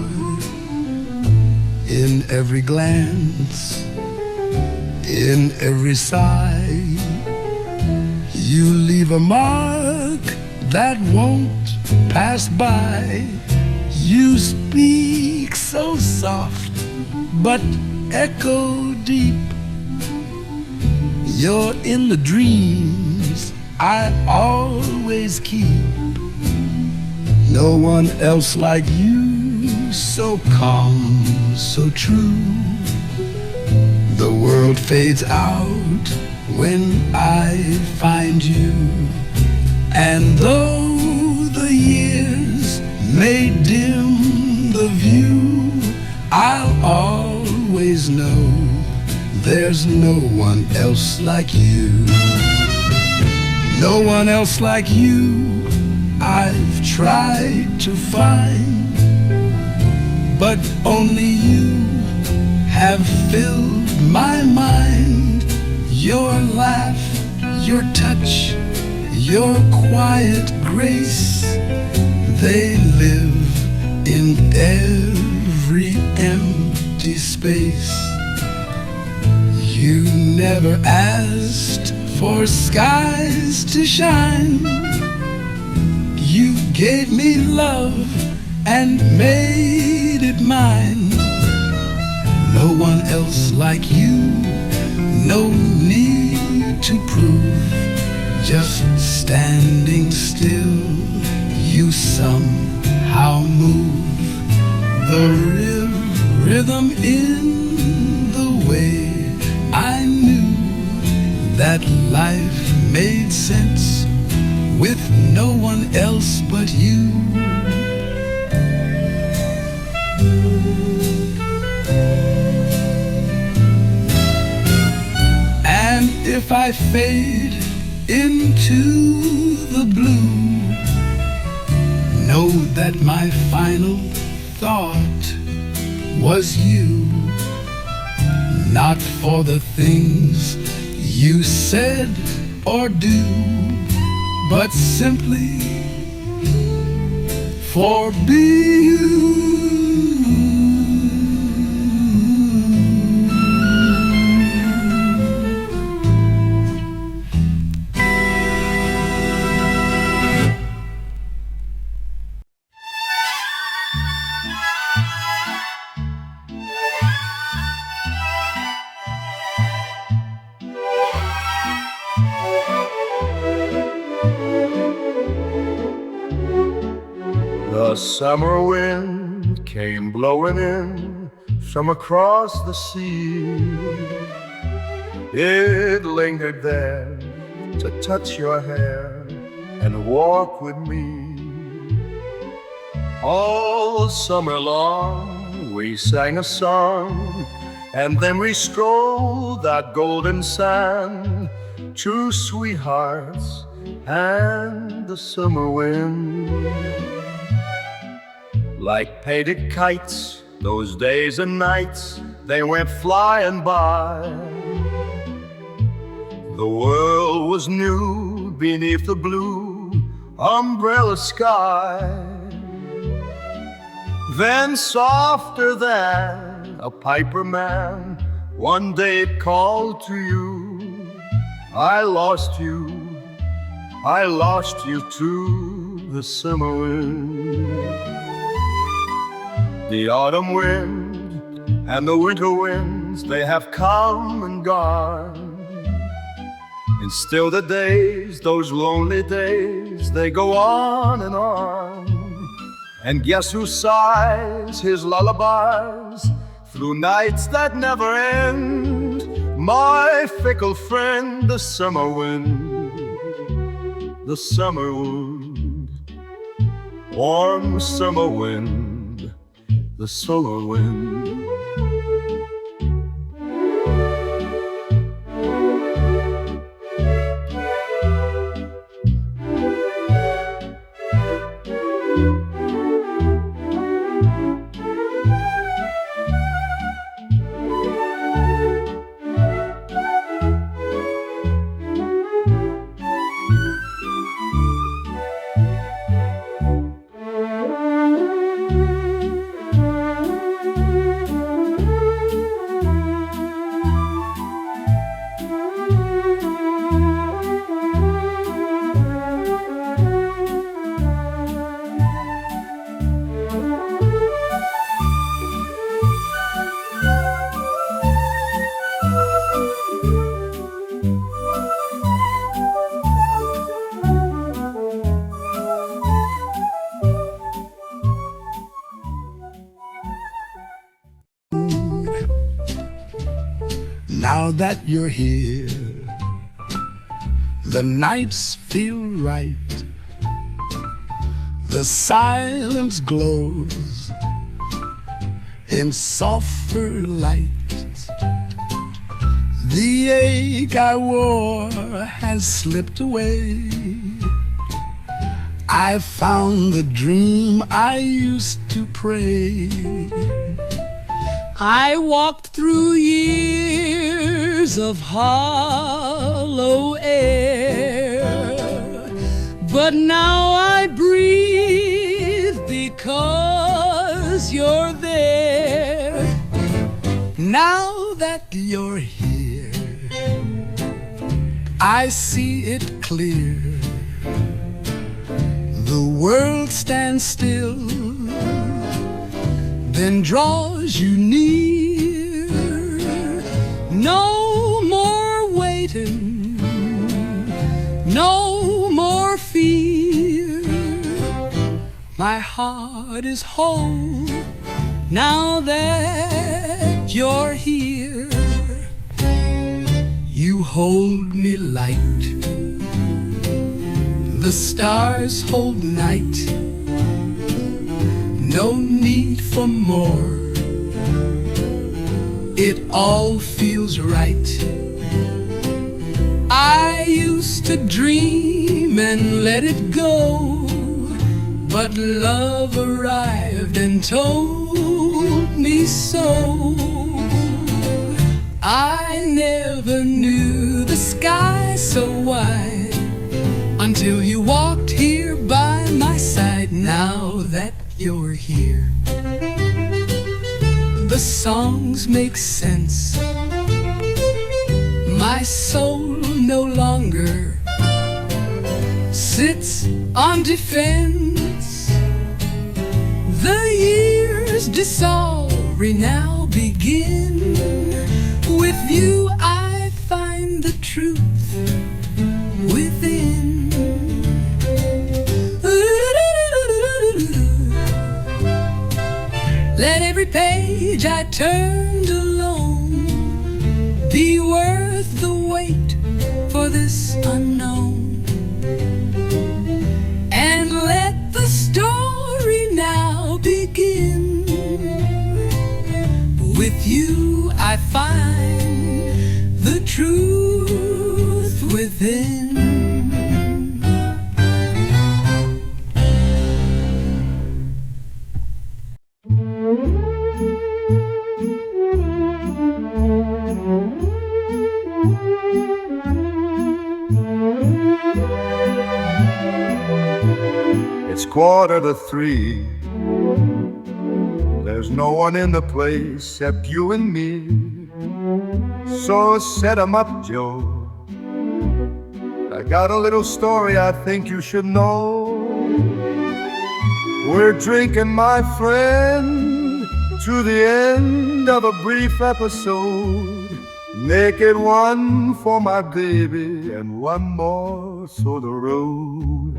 In every glance, in every sigh, you leave a mark that won't pass by. You speak so soft, but echo deep. You're in the dreams I always keep. No one else like you, so calm, so true. The world fades out when I find you. And though the years may dim the view, I'll always know there's no one else like you. No one else like you I've tried to find, but only you have filled my mind. Your laugh, your touch, your quiet grace, they live in every empty space. You never asked for skies to shine. You gave me love and made it mine. No one else like you, no need to prove. Just standing still, you somehow move. The rhythm in the way I knew that life made sense with no one else but you. And if I fade into the blue, know that my final thought was you. Not for the things you said or do, but simply for being you. The summer wind came blowing in from across the sea. It lingered there to touch your hair and walk with me. All summer long we sang a song, and then we strolled that golden sand, two sweethearts and the summer wind. Like painted kites, those days and nights, they went flying by. The world was new beneath the blue umbrella sky. Then softer than a piper man, one day it called to you. I lost you to the summer wind. The autumn wind and the winter winds, they have come and gone. And still the days, those lonely days, they go on and on. And guess who sighs his lullabies through nights that never end? My fickle friend, the summer wind. The summer wind, warm summer wind, the summer wind. Now that you're here, the nights feel right. The silence glows in softer light. The ache I wore has slipped away. I found the dream I used to pray. I walked through years of hollow air, but now I breathe because you're there. Now that you're here, I see it clear. The world stands still, then draws you near. No more waiting, no more fear. My heart is whole now that you're here. You hold me light, the stars hold night. No need for more, it all feels right. I used to dream and let it go, but love arrived and told me so. I never knew the sky so wide, until you walked here by my side. Now that you're here, the songs make sense. My soul no longer sits on defense. The years dissolve, now begin. With you I find the truth within. Let every page I turned alone be worth the wait for this unknown. And let the story now begin. With you I find the truth within. It's 2:45. There's no one in the place except you and me. So set 'em up, Joe. I got a little story I think you should know. We're drinking, my friend, to the end of a brief episode. Make it one for my baby and one more for the road.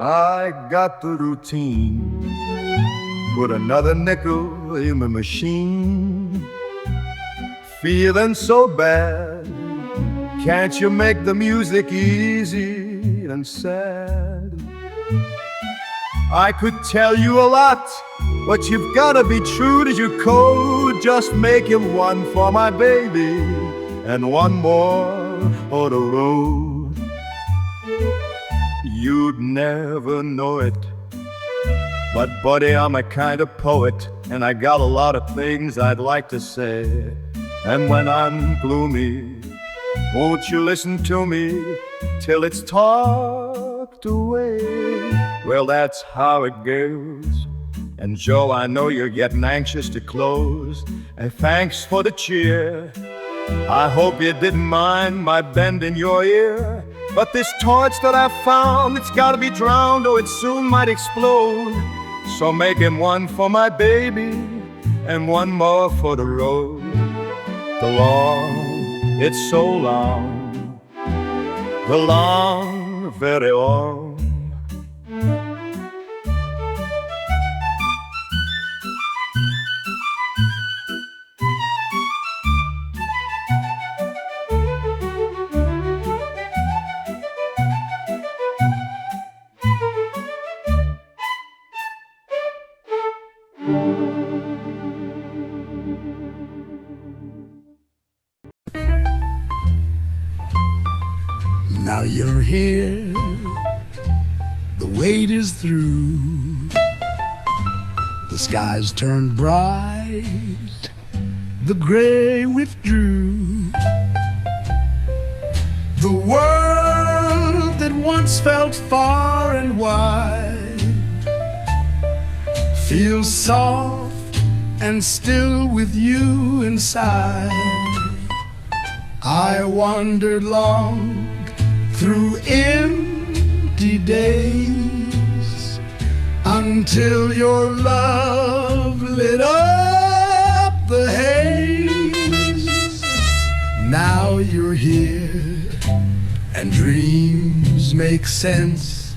I got the routine, put another nickel in the machine. Feeling so bad, can't you make the music easy and sad? I could tell you a lot, but you've gotta be true to your code. Just make it one for my baby and one more for the road. You'd never know it, but buddy, I'm a kind of poet, and I got a lot of things I'd like to say. And when I'm gloomy, won't you listen to me till it's talked away? Well, that's how it goes. And Joe, I know you're getting anxious to close. And thanks for the cheer. I hope you didn't mind my bending your ear. But this torch that I found, it's gotta be drowned or it soon might explode. So make him one for my baby and one more for the road. The long, it's so long, the long, very long. Now you're here, the wait is through. The skies turned bright, the gray withdrew. The world that once felt far and wide feels soft and still with you inside. I wandered long through empty days until your love lit up the haze. Now you're here and dreams make sense.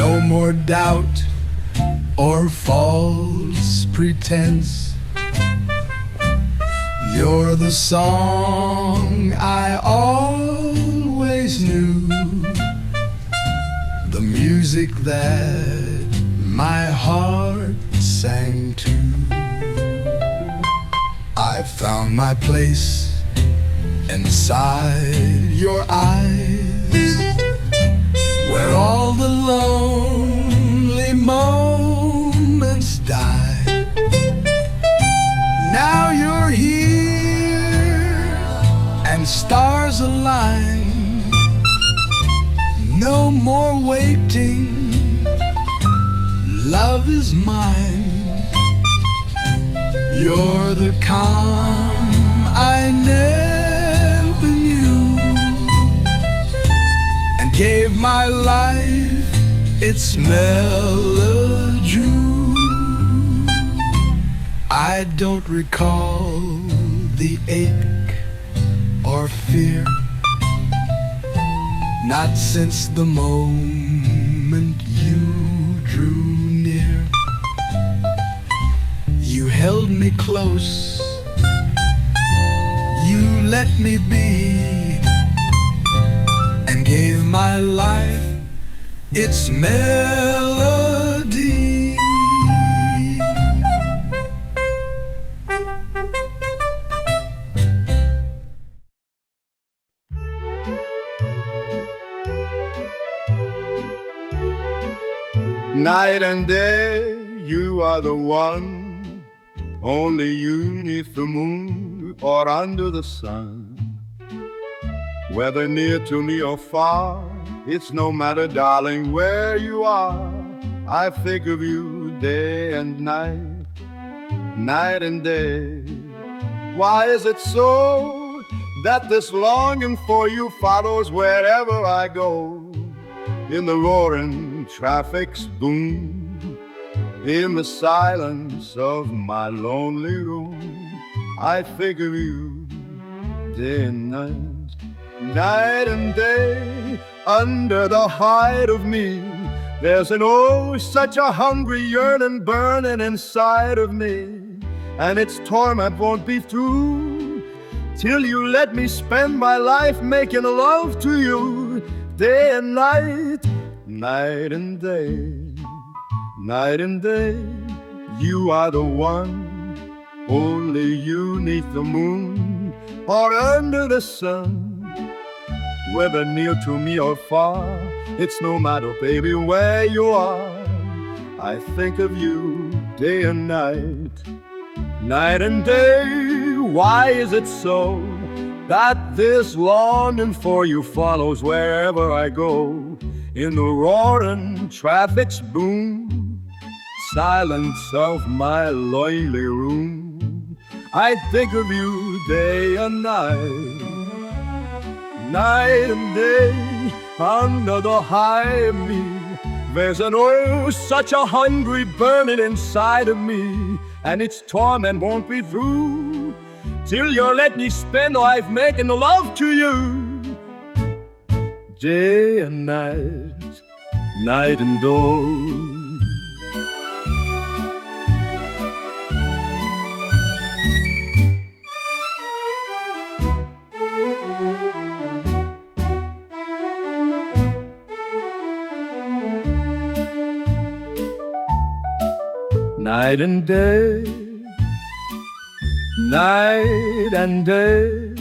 No more doubt or false pretense. You're the song I always knew, the music that my heart sang to. I found my place inside your eyes, where all the lonely moments die. Now you're here You're the calm I never knew, and gave my life its melody. I don't recall the ache or fear, not since the moment you drew near. You held me close, you let me be, and gave my life its melody. Night and day, you are the one. Only you neath the moon or under the sun. Whether near to me or far, it's no matter, darling, where you are. I think of you day and night, night and day. Why is it so that this longing for you follows wherever I go? In the roaring traffic's boom, in the silence of my lonely room, I think of you day and night, night and day. Under the hide of me, there's an oh, such a hungry yearning burning inside of me, and its torment won't be through till you let me spend my life making love to you day and night, night and day, night and day. You are the one, only you neath the moon or under the sun. Whether near to me or far, it's no matter, baby, where you are. I think of you day and night, night and day. Why is it so that this longing for you follows wherever I go? In the roaring traffic's boom, silence of my lonely room, I think of you day and night, night and day. Under the high of me, there's an oh, such a hungry burning inside of me, and its torment won't be through till you let me spend life making love to you day and night, night and day. Night and day, night and day.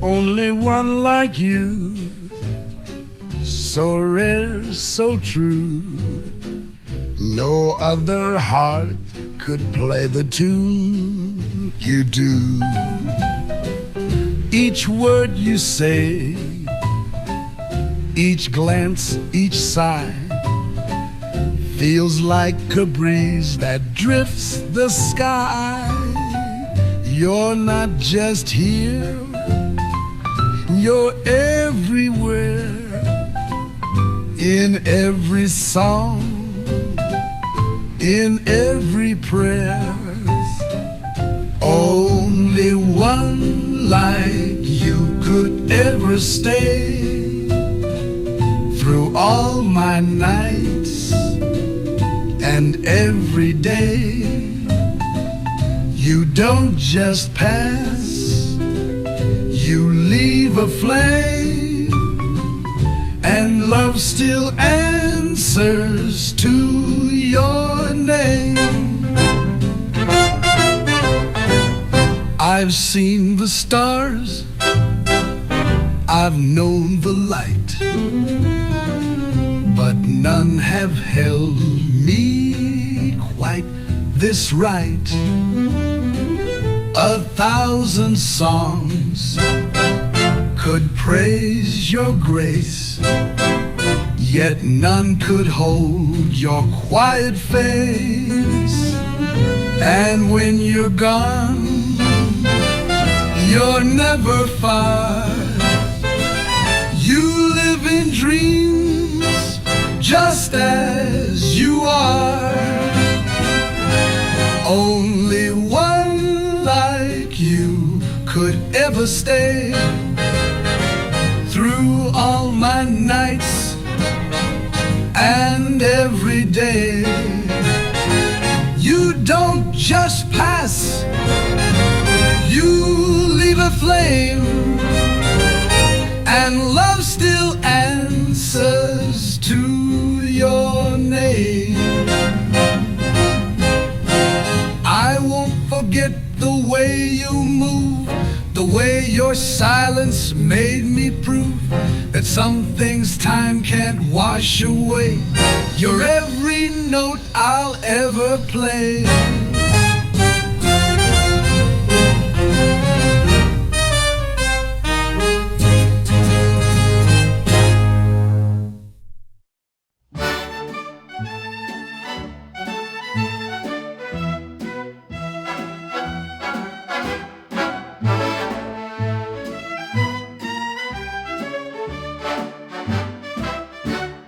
Only one like you, so rare, so true. No other heart could play the tune you do. Each word you say, each glance, each sigh, feels like a breeze that drifts the sky. You're not just here, you're everywhere, in every song, in every prayer. Only one like you could ever stay through all my nights and every day. You don't just pass, you leave a flame, and love still answers to your name. I've seen the stars, I've known the light, but none have held me quite this right. 1,000 songs could praise your grace, yet none could hold your quiet face. And when you're gone, you're never far. You live in dreams just as you are. Only one like you could ever stay through all my nights and every day. You don't just pass, you leave a flame, and love still answers to your name. I won't forget the way you move, the way your silence made me prove that some things time can't wash away. You're every note I'll ever play.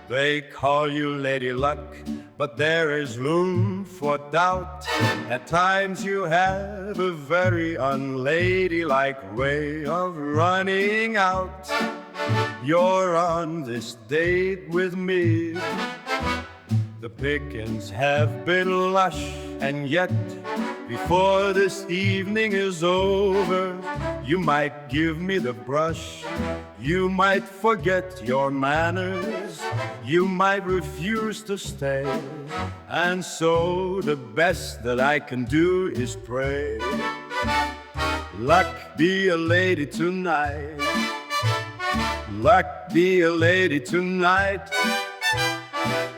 They call you Lady Luck, but there is room for doubt. At times you have a very unladylike way of running out. You're on this date with me. The pickings have been lush, and yet before this evening is over, you might give me the brush. You might forget your manners, you might refuse to stay, and so the best that I can do is pray. Luck be a lady tonight, luck be a lady tonight.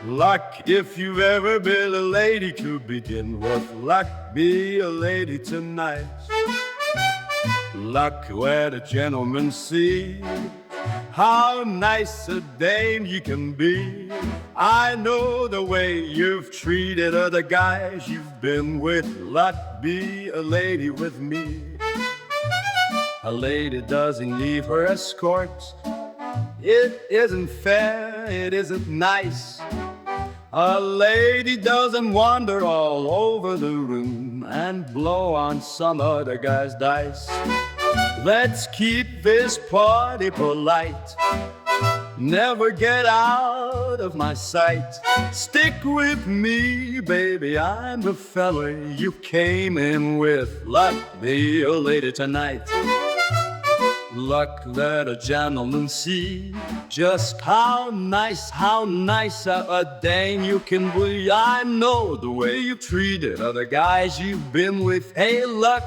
Luck, if you've ever been a lady to begin with, luck be a lady tonight. Luck where the gentlemen see how nice a dame you can be. I know the way you've treated other guys you've been with. Luck be a lady with me. A lady doesn't leave her escort. It isn't fair, it isn't nice. A lady doesn't wander all over the room and blow on some other guy's dice. Let's keep this party polite. Never get out of my sight. Stick with me, baby, I'm the fella you came in with. Luck be a lady tonight. Luck let a gentleman see just how nice a dame you can be. I know the way you treated other guys you've been with. Hey, luck,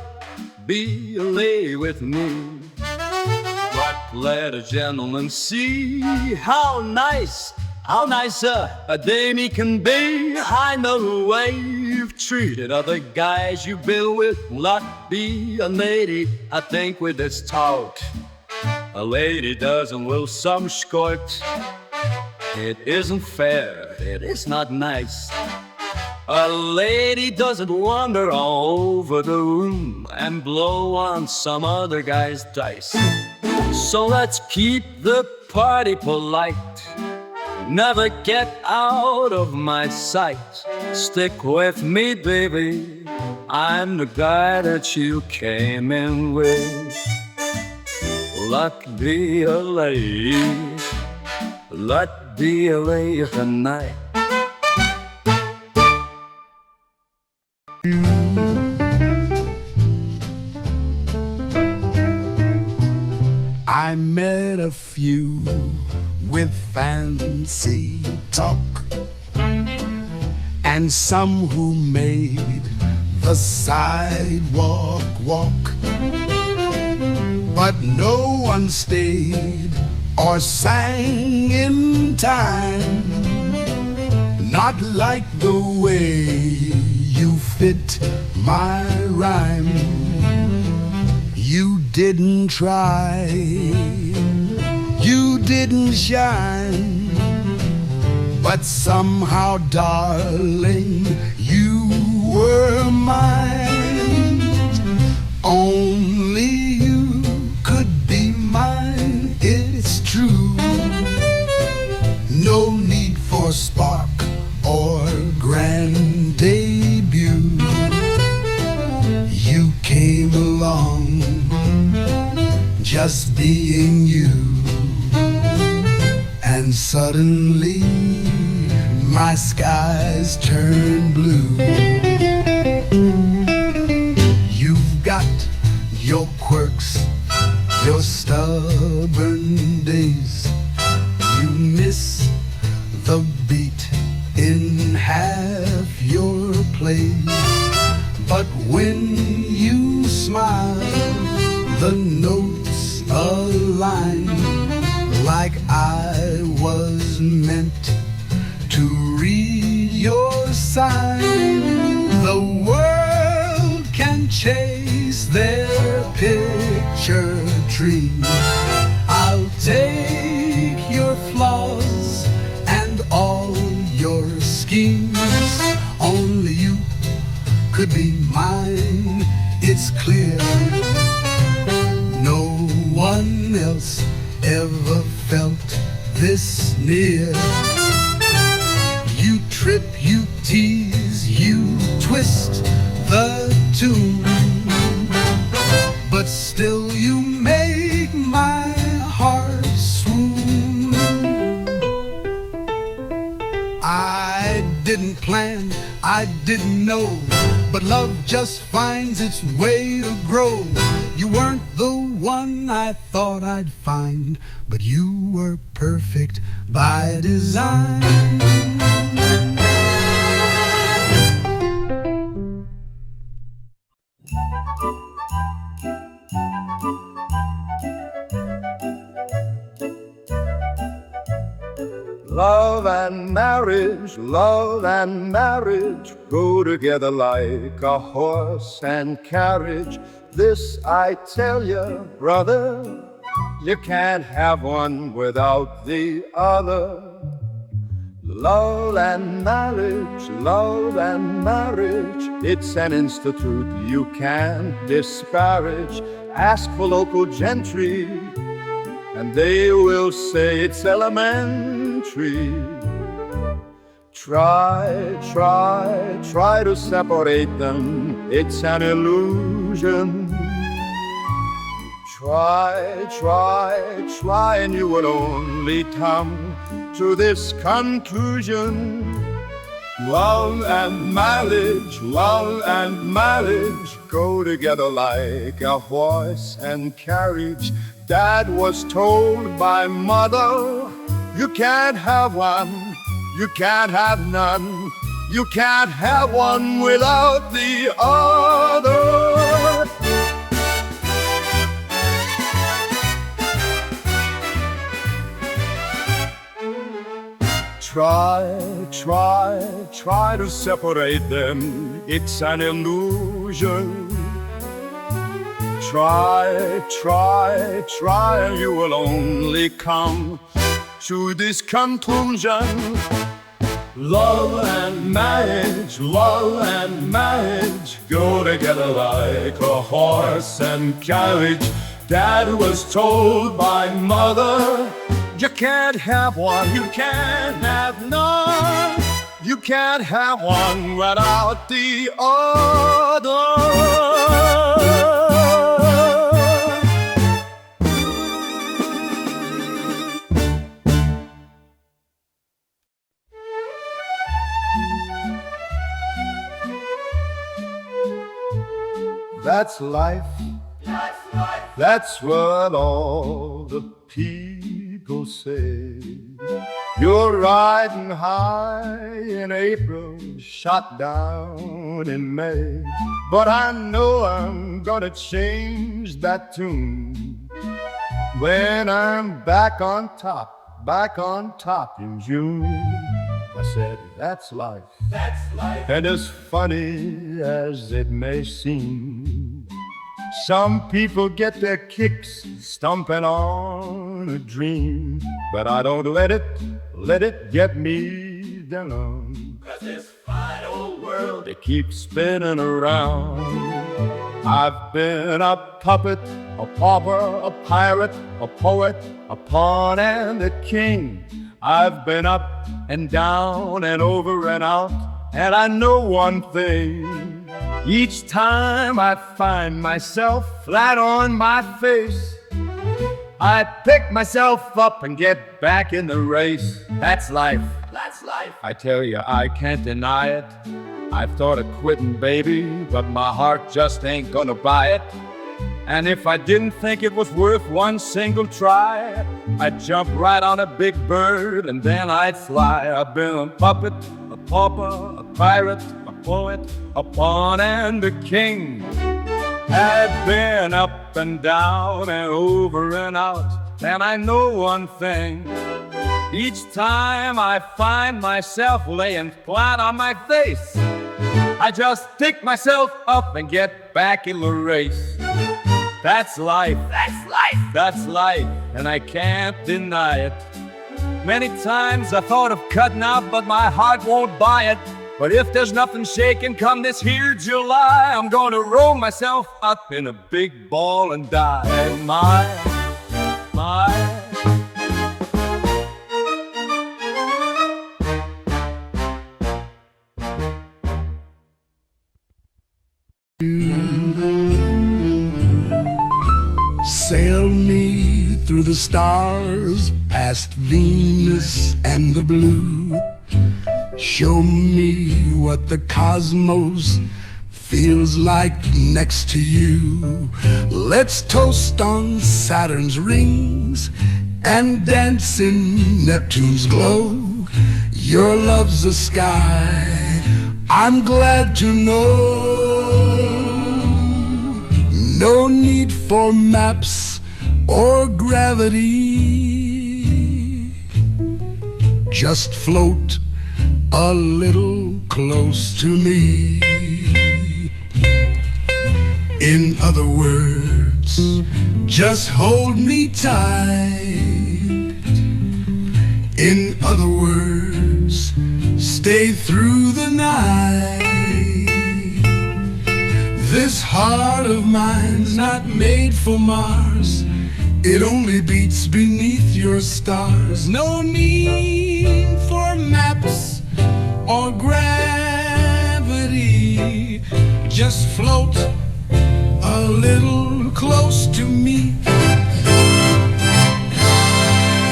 be a lady with me. Luck let a gentleman see how nice a dame he can be. I know the way you've treated other guys you've been with. Luck be a lady, I think with this talk. A lady doesn't will some escort. It isn't fair, it is not nice. A lady doesn't wander all over the room and blow on some other guy's dice. So let's keep the party polite. Never get out of my sight. Stick with me, baby, I'm the guy that you came in with. Luck be a lady, luck be a lady tonight. I met a few with fancy talk, and some who made the sidewalk walk. but no one stayed or sang in time. Not like the way you fit my rhyme. You didn't try, you didn't shine, but somehow, darling, you were mine. Only you could be mine, it's true. No need for spark or grand debut. You came along, just being you, and suddenly my skies turned blue. You've got your quirks, your stubborn days. You miss the beat in half your plays, but when you smile, the notes align, like I was meant to read your sign. The world can chase their picture dreams. I'll take your flaws and all your schemes. Only you could be mine, it's clear. No one else ever felt this near. You trip, you tease, you twist the tune, but still you make my heart swoon. I didn't plan, I didn't know, but love just finds its way to grow. You weren't the one I thought I'd find, but you were perfect by design. Love and marriage go together like a horse and carriage. This I tell you, brother, you can't have one without the other. Love and marriage, it's an institute you can't disparage. Ask for local gentry, and they will say it's elementary. Try to separate them, it's an illusion. Try, and you will only come to this conclusion. Love and marriage go together like a horse and carriage. Dad was told by mother, you can't have one, you can't have none, you can't have one without the other. Try to separate them, it's an illusion. Try, and you will only come to this conclusion. Love and marriage go together like a horse and carriage. Dad was told by mother, you can't have one, you can't have none, you can't have one without the other. That's life. That's what all the people say. You're riding high in April, shot down in May. But I know I'm gonna change that tune. When I'm back on top in June, I said, that's life. That's life. And as funny as it may seem, some people get their kicks stomping on a dream, but I don't let it get me down. 'Cause this fine old world, it keeps spinning around. I've been a puppet, a pauper, a pirate, a poet, a pawn and a king. I've been up and down and over and out, and I know one thing. Each time I find myself flat on my face, I pick myself up and get back in the race. That's life. That's life. I tell you, I can't deny it. I've thought of quitting, baby, but my heart just ain't gonna buy it. And if I didn't think it was worth one single try, I'd jump right on a big bird and then I'd fly. I've been a puppet, a pauper, a pirate, a poet, a pawn and a king. I've been up and down and over and out, and I know one thing. Each time I find myself laying flat on my face, I just pick myself up and get back in the race. That's life. That's life. That's life, and I can't deny it. Many times I thought of cutting out, but my heart won't buy it. But if there's nothing shaking come this here July, I'm gonna roll myself up in a big ball and die. And my Sail me through the stars, past Venus and the blue. Show me what the cosmos feels like next to you. Let's toast on Saturn's rings and dance in Neptune's glow. Your love's a sky I'm glad to know. No need for maps or gravity. Just float a little close to me. In other words, just hold me tight. In other words, stay through the night. This heart of mine's not made for Mars. It only beats beneath your stars. No need for maps or gravity. Just float a little close to me.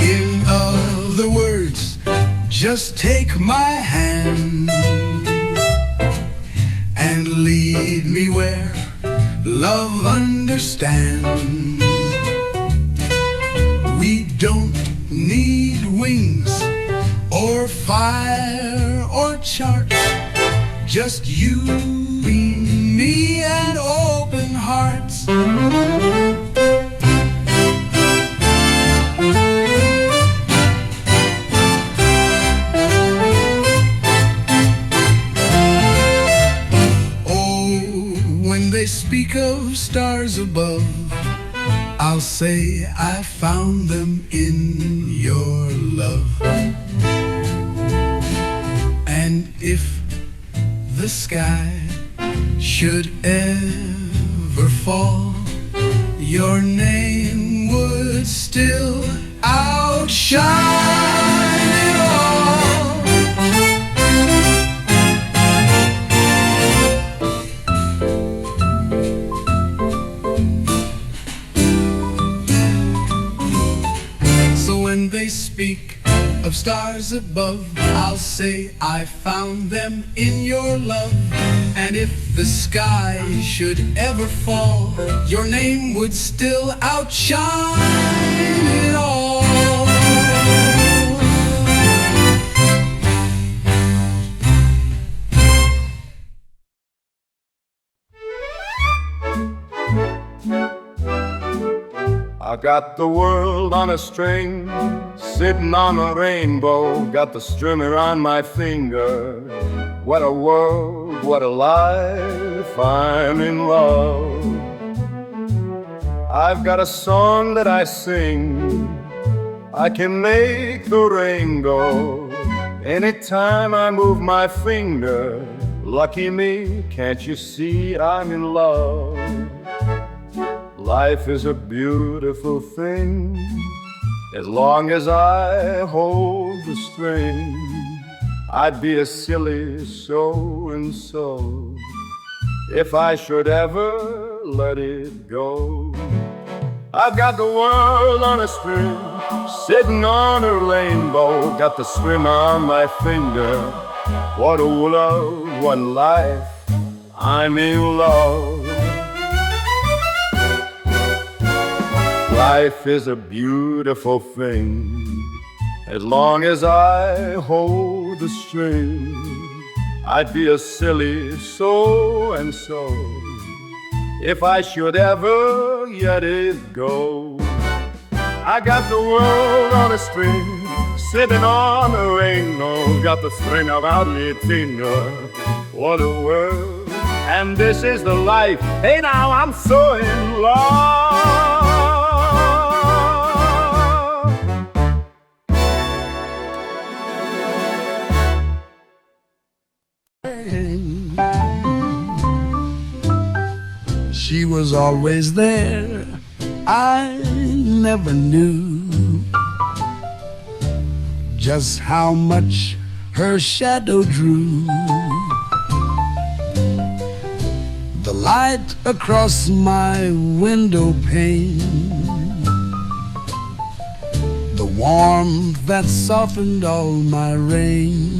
In other words, just take my hand and lead me where love understands. We don't need wings or fire or chart. Just you, me, and open hearts. Speak of stars above, I'll say I found them in your love. And if the sky should ever fall, your name would still outshine it all. When they speak of stars above, I'll say I found them in your love. And if the sky should ever fall, your name would still outshine it all. I got the world on a string, sitting on a rainbow, got the strimmer on my finger. What a world, what a life, I'm in love. I've got a song that I sing, I can make the rain go anytime I move my finger. Lucky me, can't you see I'm in love? Life is a beautiful thing, as long as I hold the string. I'd be a silly so-and-so if I should ever let it go. I've got the world on a string, sitting on a rainbow, got the string on my finger. What a love, what life, I'm in love. Life is a beautiful thing, as long as I hold the string. I'd be a silly so-and-so if I should ever let it go. I got the world on a string, sitting on a rainbow, got the string about me finger. What a world, and this is the life. Hey now, I'm so in love. She was always there, I never knew just how much her shadow drew. The light across my window pane, the warmth that softened all my rain.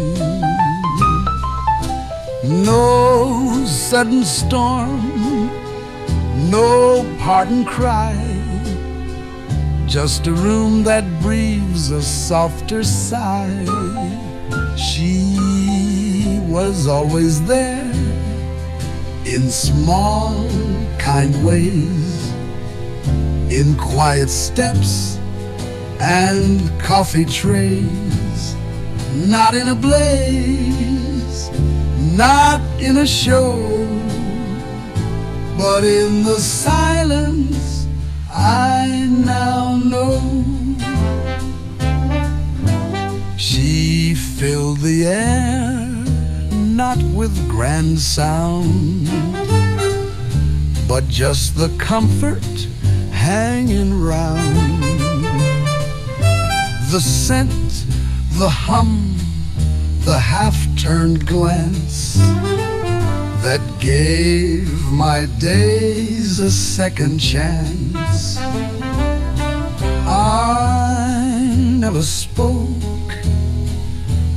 No sudden storm, no parting cry, just a room that breathes a softer sigh. She was always there, in small, kind ways, in quiet steps and coffee trays. Not in a blaze, not in a show, but in the silence I now know. She filled the air, not with grand sound, but just the comfort hanging round. The scent, the hum, the half-turned glance that gave my days a second chance. I never spoke,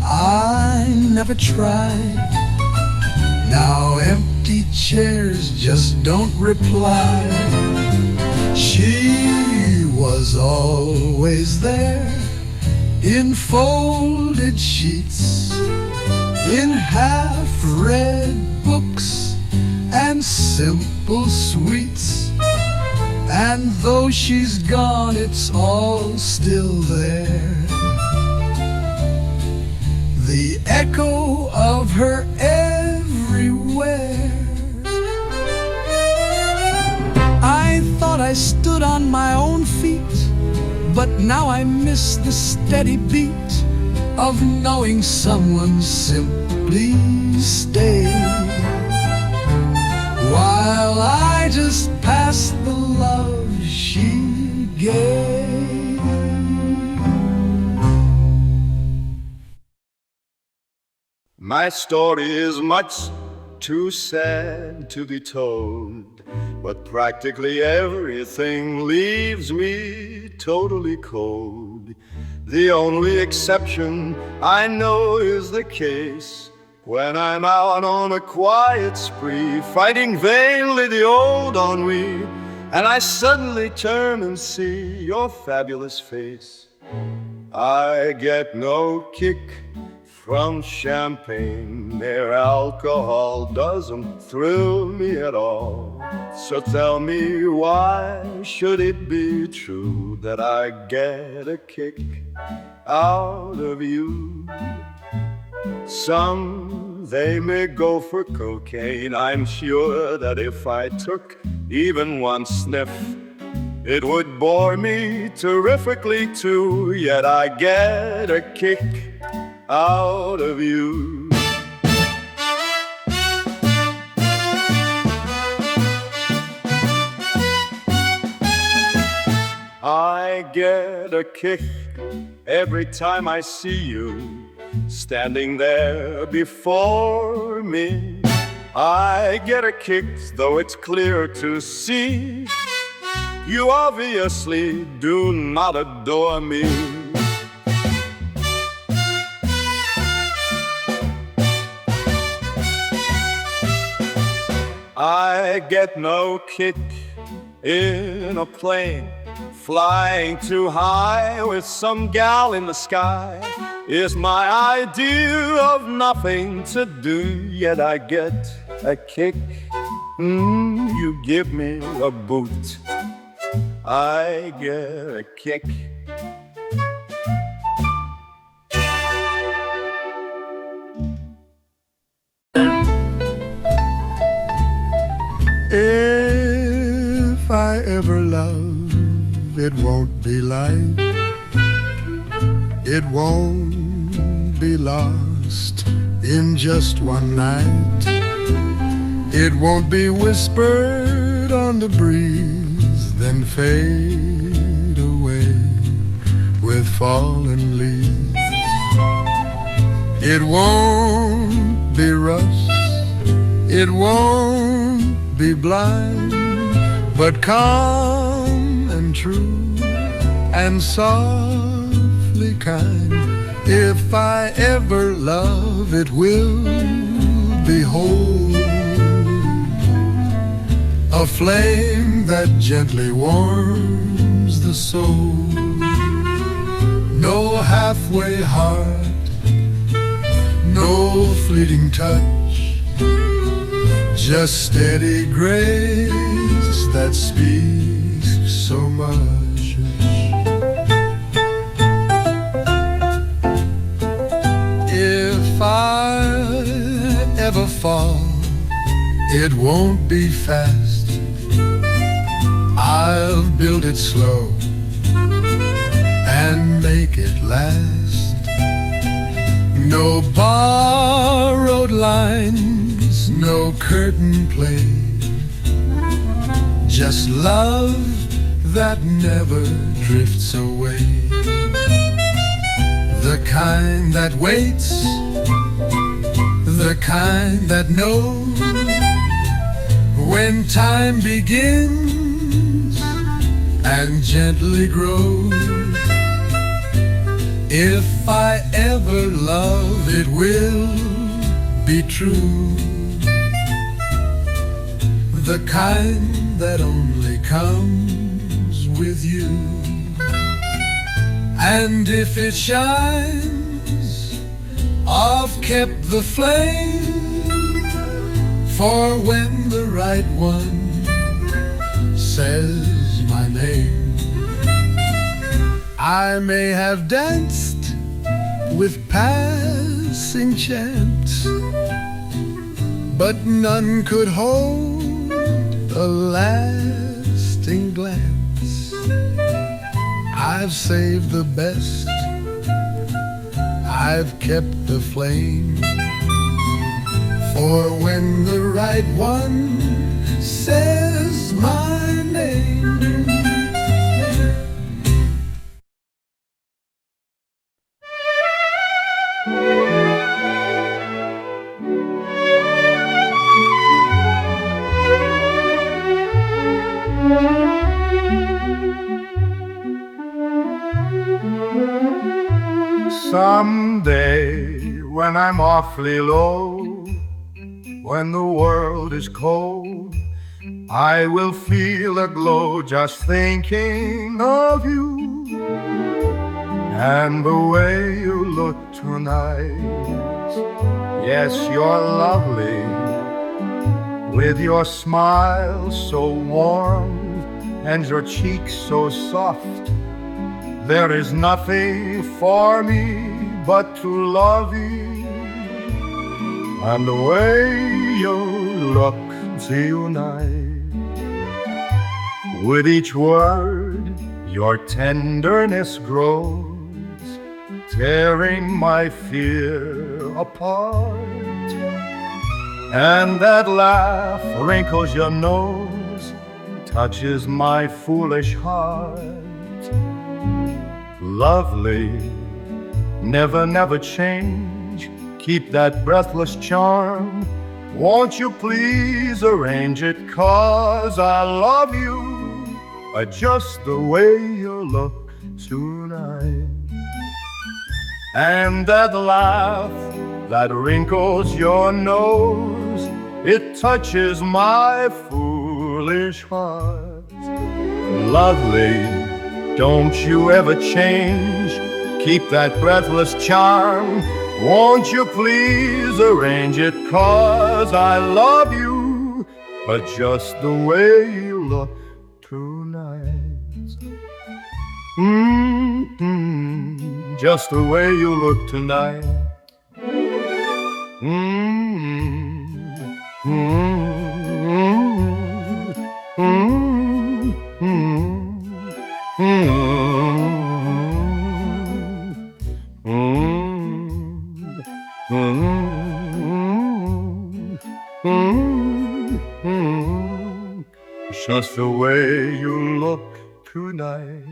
I never tried. Now empty chairs just don't reply. She was always there, in folded sheets, in half-read books and simple sweets. And though she's gone, it's all still there, the echo of her everywhere. I thought I stood on my own feet, but now I miss the steady beat of knowing someone simply stayed, while I just passed the love she gave. My story is much too sad to be told, but practically everything leaves me totally cold. The only exception I know is the case when I'm out on a quiet spree, fighting vainly the old ennui, and I suddenly turn and see your fabulous face. I get no kick from champagne, mere alcohol doesn't thrill me at all. So tell me, why should it be true that I get a kick out of you? Some, they may go for cocaine. I'm sure that if I took even one sniff, it would bore me terrifically too. Yet I get a kick out of you. I get a kick every time I see you standing there before me. I get a kick, though it's clear to see you obviously do not adore me. I get no kick in a plane flying too high with some gal in the sky. Is my idea of nothing to do, yet I get a kick. You give me a boot, I get a kick. If I ever love, it won't be light. It won't be lost in just one night. It won't be whispered on the breeze, then fade away with fallen leaves. It won't be rushed, it won't be blind, but calm and true and softly kind. If I ever love, it will behold a flame that gently warms the soul. No halfway heart, no fleeting touch, just steady grace that speaks so much. If I ever fall, it won't be fast. I'll build it slow and make it last. No borrowed lines, no curtain play, just love that never drifts away. The kind that waits, the kind that knows when time begins and gently grows. If I ever love, it will be true, the kind that only comes with you. And if it shines, I've kept the flame for when the right one says my name. I may have danced with passing chance, but none could hold a lasting glance. I've saved the best, I've kept the flame for when the right one says my name. Someday, when I'm awfully low, when the world is cold, I will feel a glow just thinking of you and the way you look tonight. Yes, you're lovely, with your smile so warm and your cheeks so soft. There is nothing for me but to love you, and the way you look tonight. With each word your tenderness grows, tearing my fear apart. And that laugh wrinkles your nose, touches my foolish heart. Lovely, never, never change. Keep that breathless charm. Won't you please arrange it, 'cause I love you just the way you look tonight. And that laugh that wrinkles your nose, it touches my foolish heart. Lovely, don't you ever change. Keep that breathless charm. Won't you please arrange it, 'cause I love you just the way you look tonight. Just the way you look tonight. Just the way you look tonight.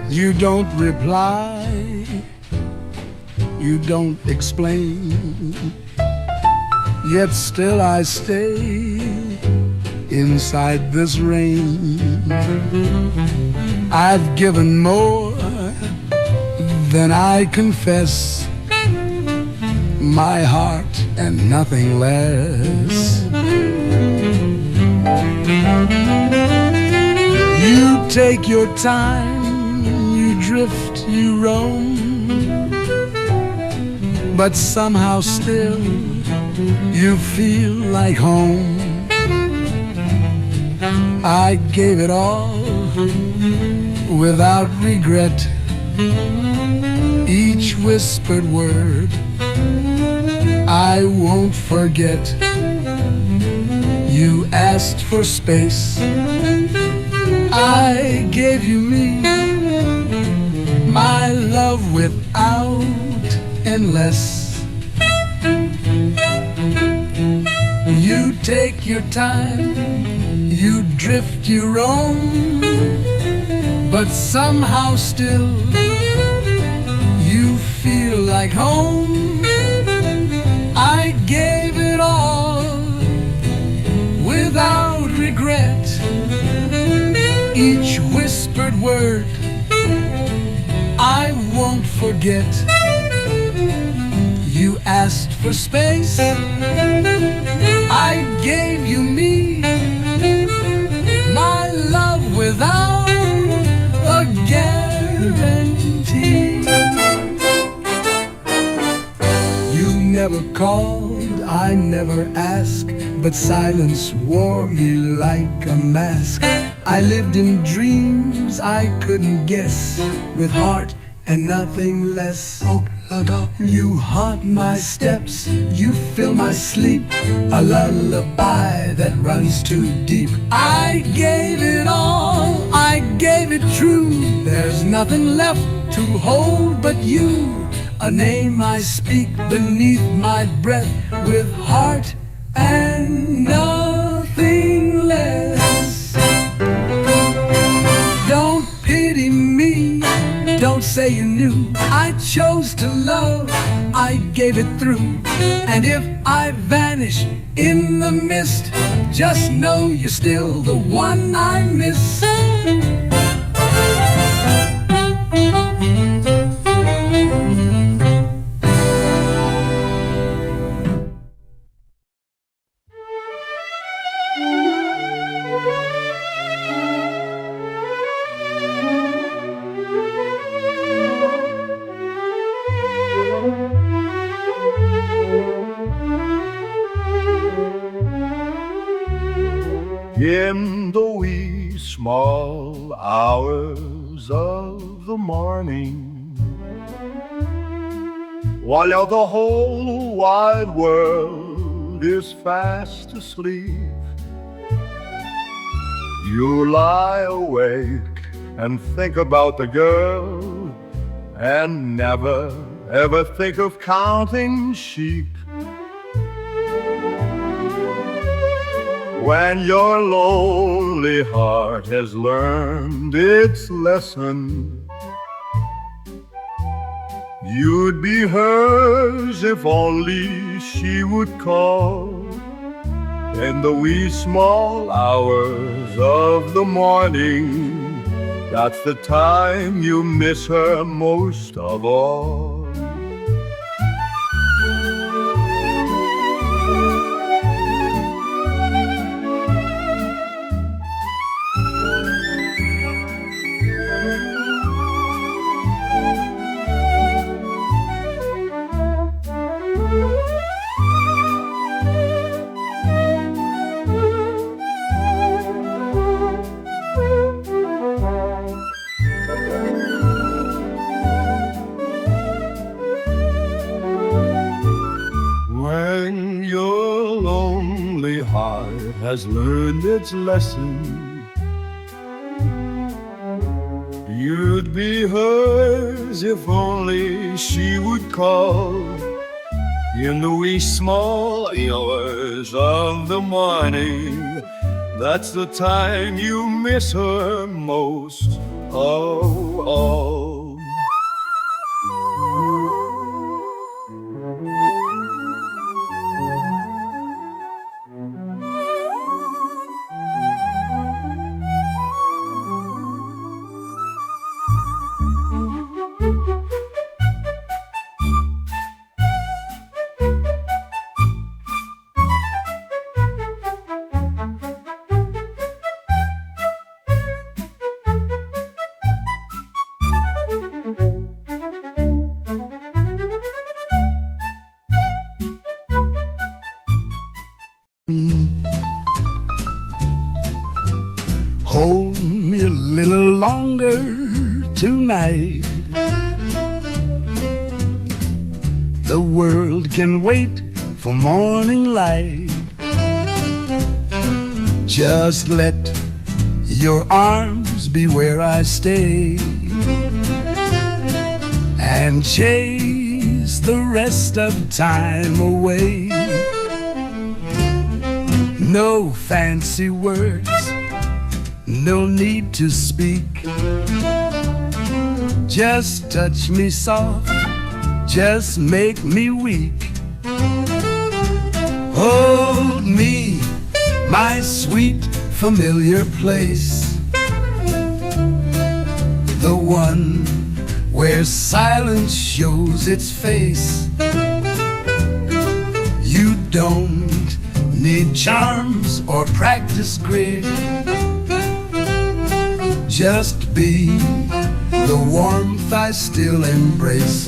You don't reply, you don't explain, yet still I stay inside this rain. I've given more than I confess, my heart and nothing less. You take your time, you drift, you roam, but somehow still you feel like home. I gave it all without regret, each whispered word I won't forget. You asked for space, I gave you me, my love without endless. You take your time, you drift, you roam, but somehow still you feel like home. I gave it all without regret, each whispered word I won't forget. You asked for space, I gave you me, my love without a guarantee. You never called, I never asked, but silence wore me like a mask. I lived in dreams I couldn't guess, with heart and nothing less. You haunt my steps, you fill my sleep, a lullaby that runs too deep. I gave it all, I gave it true. There's nothing left to hold but you, a name I speak beneath my breath, with heart and nothing less. Don't pity me, don't don't say you knew. I chose to love, I gave it through. And if I vanish in the mist, just know you're still the one I miss. In the wee small hours of the morning, while the whole wide world is fast asleep, you lie awake and think about the girl, and never ever think of counting sheep. When your lonely heart has learned its lesson, you'd be hers if only she would call. In the wee small hours of the morning, that's the time you miss her most of all. When your lonely heart has learned its lesson, you'd be hers if only she would call. In the wee small hours of the morning, that's the time you miss her most of all. Hold me a little longer tonight. The world can wait for morning light. Just let your arms be where I stay, and chase the rest of time away. No fancy words, no need to speak. Just touch me soft, just make me weak. Hold me, my sweet familiar place, the one where silence shows its face. You don't need charms or practice grit. Just be the warmth I still embrace.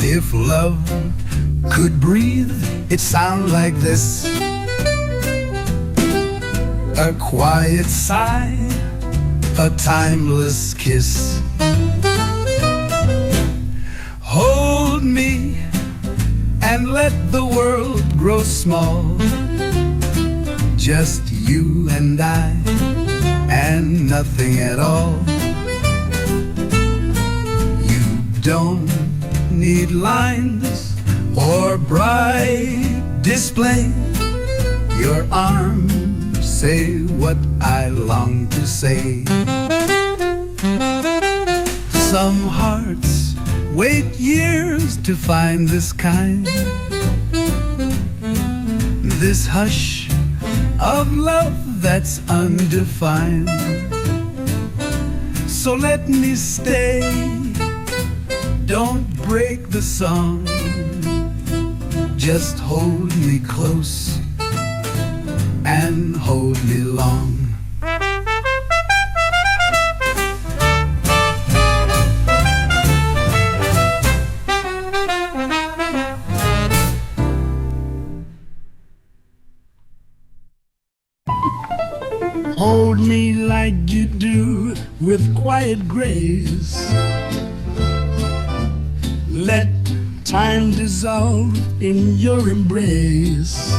If love could breathe, it'd sound like this: a quiet sigh, a timeless kiss. Hold me and let the world grow small. just you and I, and nothing at all. You don't need lines or bright display. Your arms say what I long to say. Some hearts wait years to find this kind, this hush of love that's undefined. So let me stay, don't break the song. Just hold me close and hold me long. Hold me like you do with quiet grace. Let time dissolve in your embrace.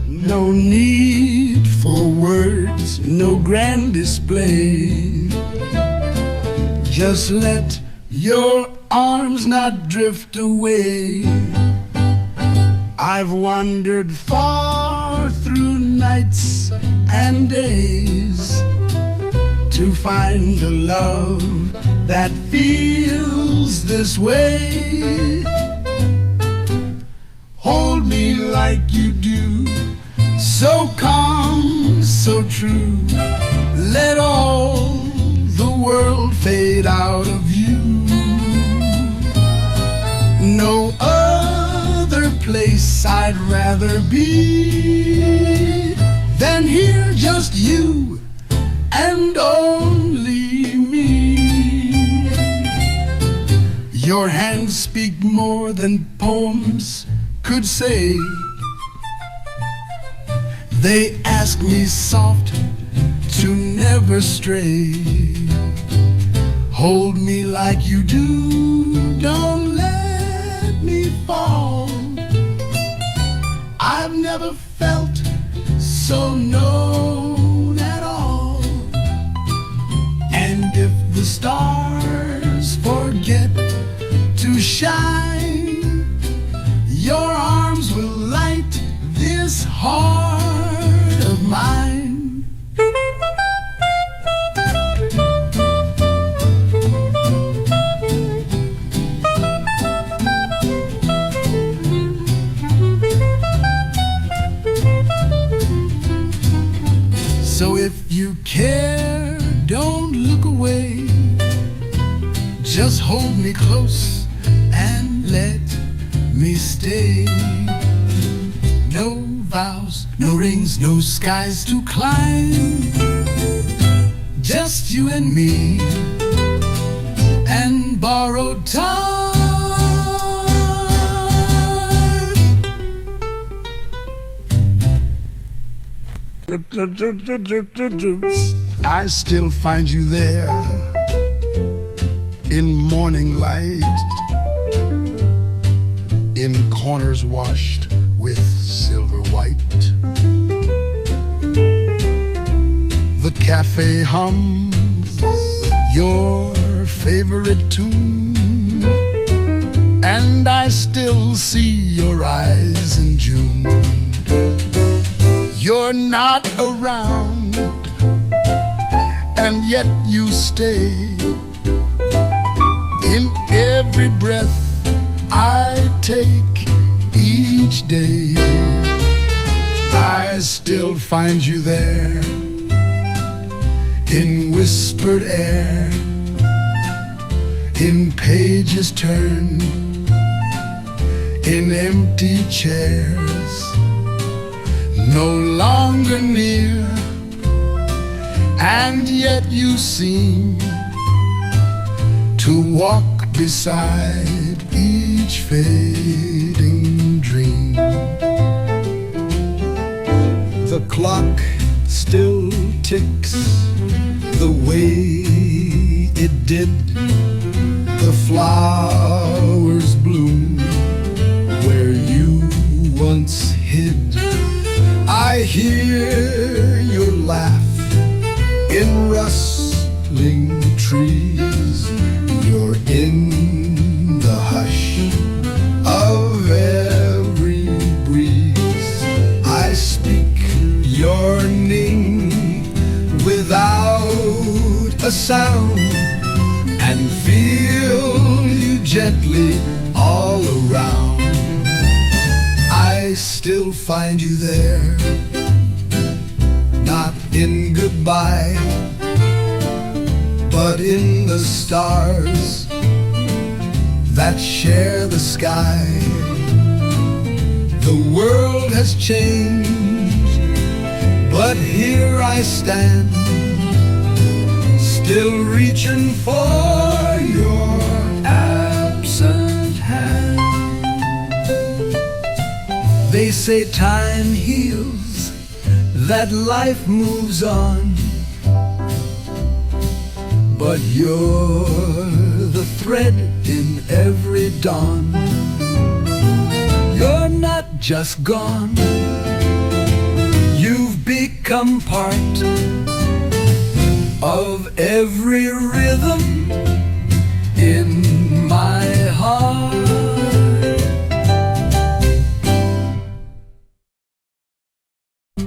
No need for words, no grand display. Just let your arms not drift away. I've wandered far through nights and days to find a love that feels this way. Hold me like you do, so calm, so true. Let all the world fade out of view. No other place I'd rather be than here, just you and only me. Your hands speak more than poems could say. They ask me soft to never stray. Hold me like you do, don't let me fall. I've never felt so known at all. And if the stars forget to shine, your arms will light this heart of mine. So if you care, don't look away. Just hold me close and let me stay. No vows, no rings, no skies to climb. Just you and me and borrowed time. I still find you there in morning light, in corners washed with silver white. The cafe hums your favorite tune, and I still see your eyes in June. You're not around, and yet you stay. In every breath I take each day, I still find you there in whispered air, in pages turned, in empty chairs. No longer near, and yet you seem to walk beside each fading dream. The clock still ticks the way it did. The flowers bloom where you once hid. I laugh in rustling trees. You're in the hush of every breeze. I speak your name without a sound and feel you gently all around. I still find you there, not in goodbye, but in the stars that share the sky. The world has changed, but here I stand, still reaching for your absent hand. They say time heals, that life moves on, but you're the thread in every dawn. You're not just gone, you've become part of every rhythm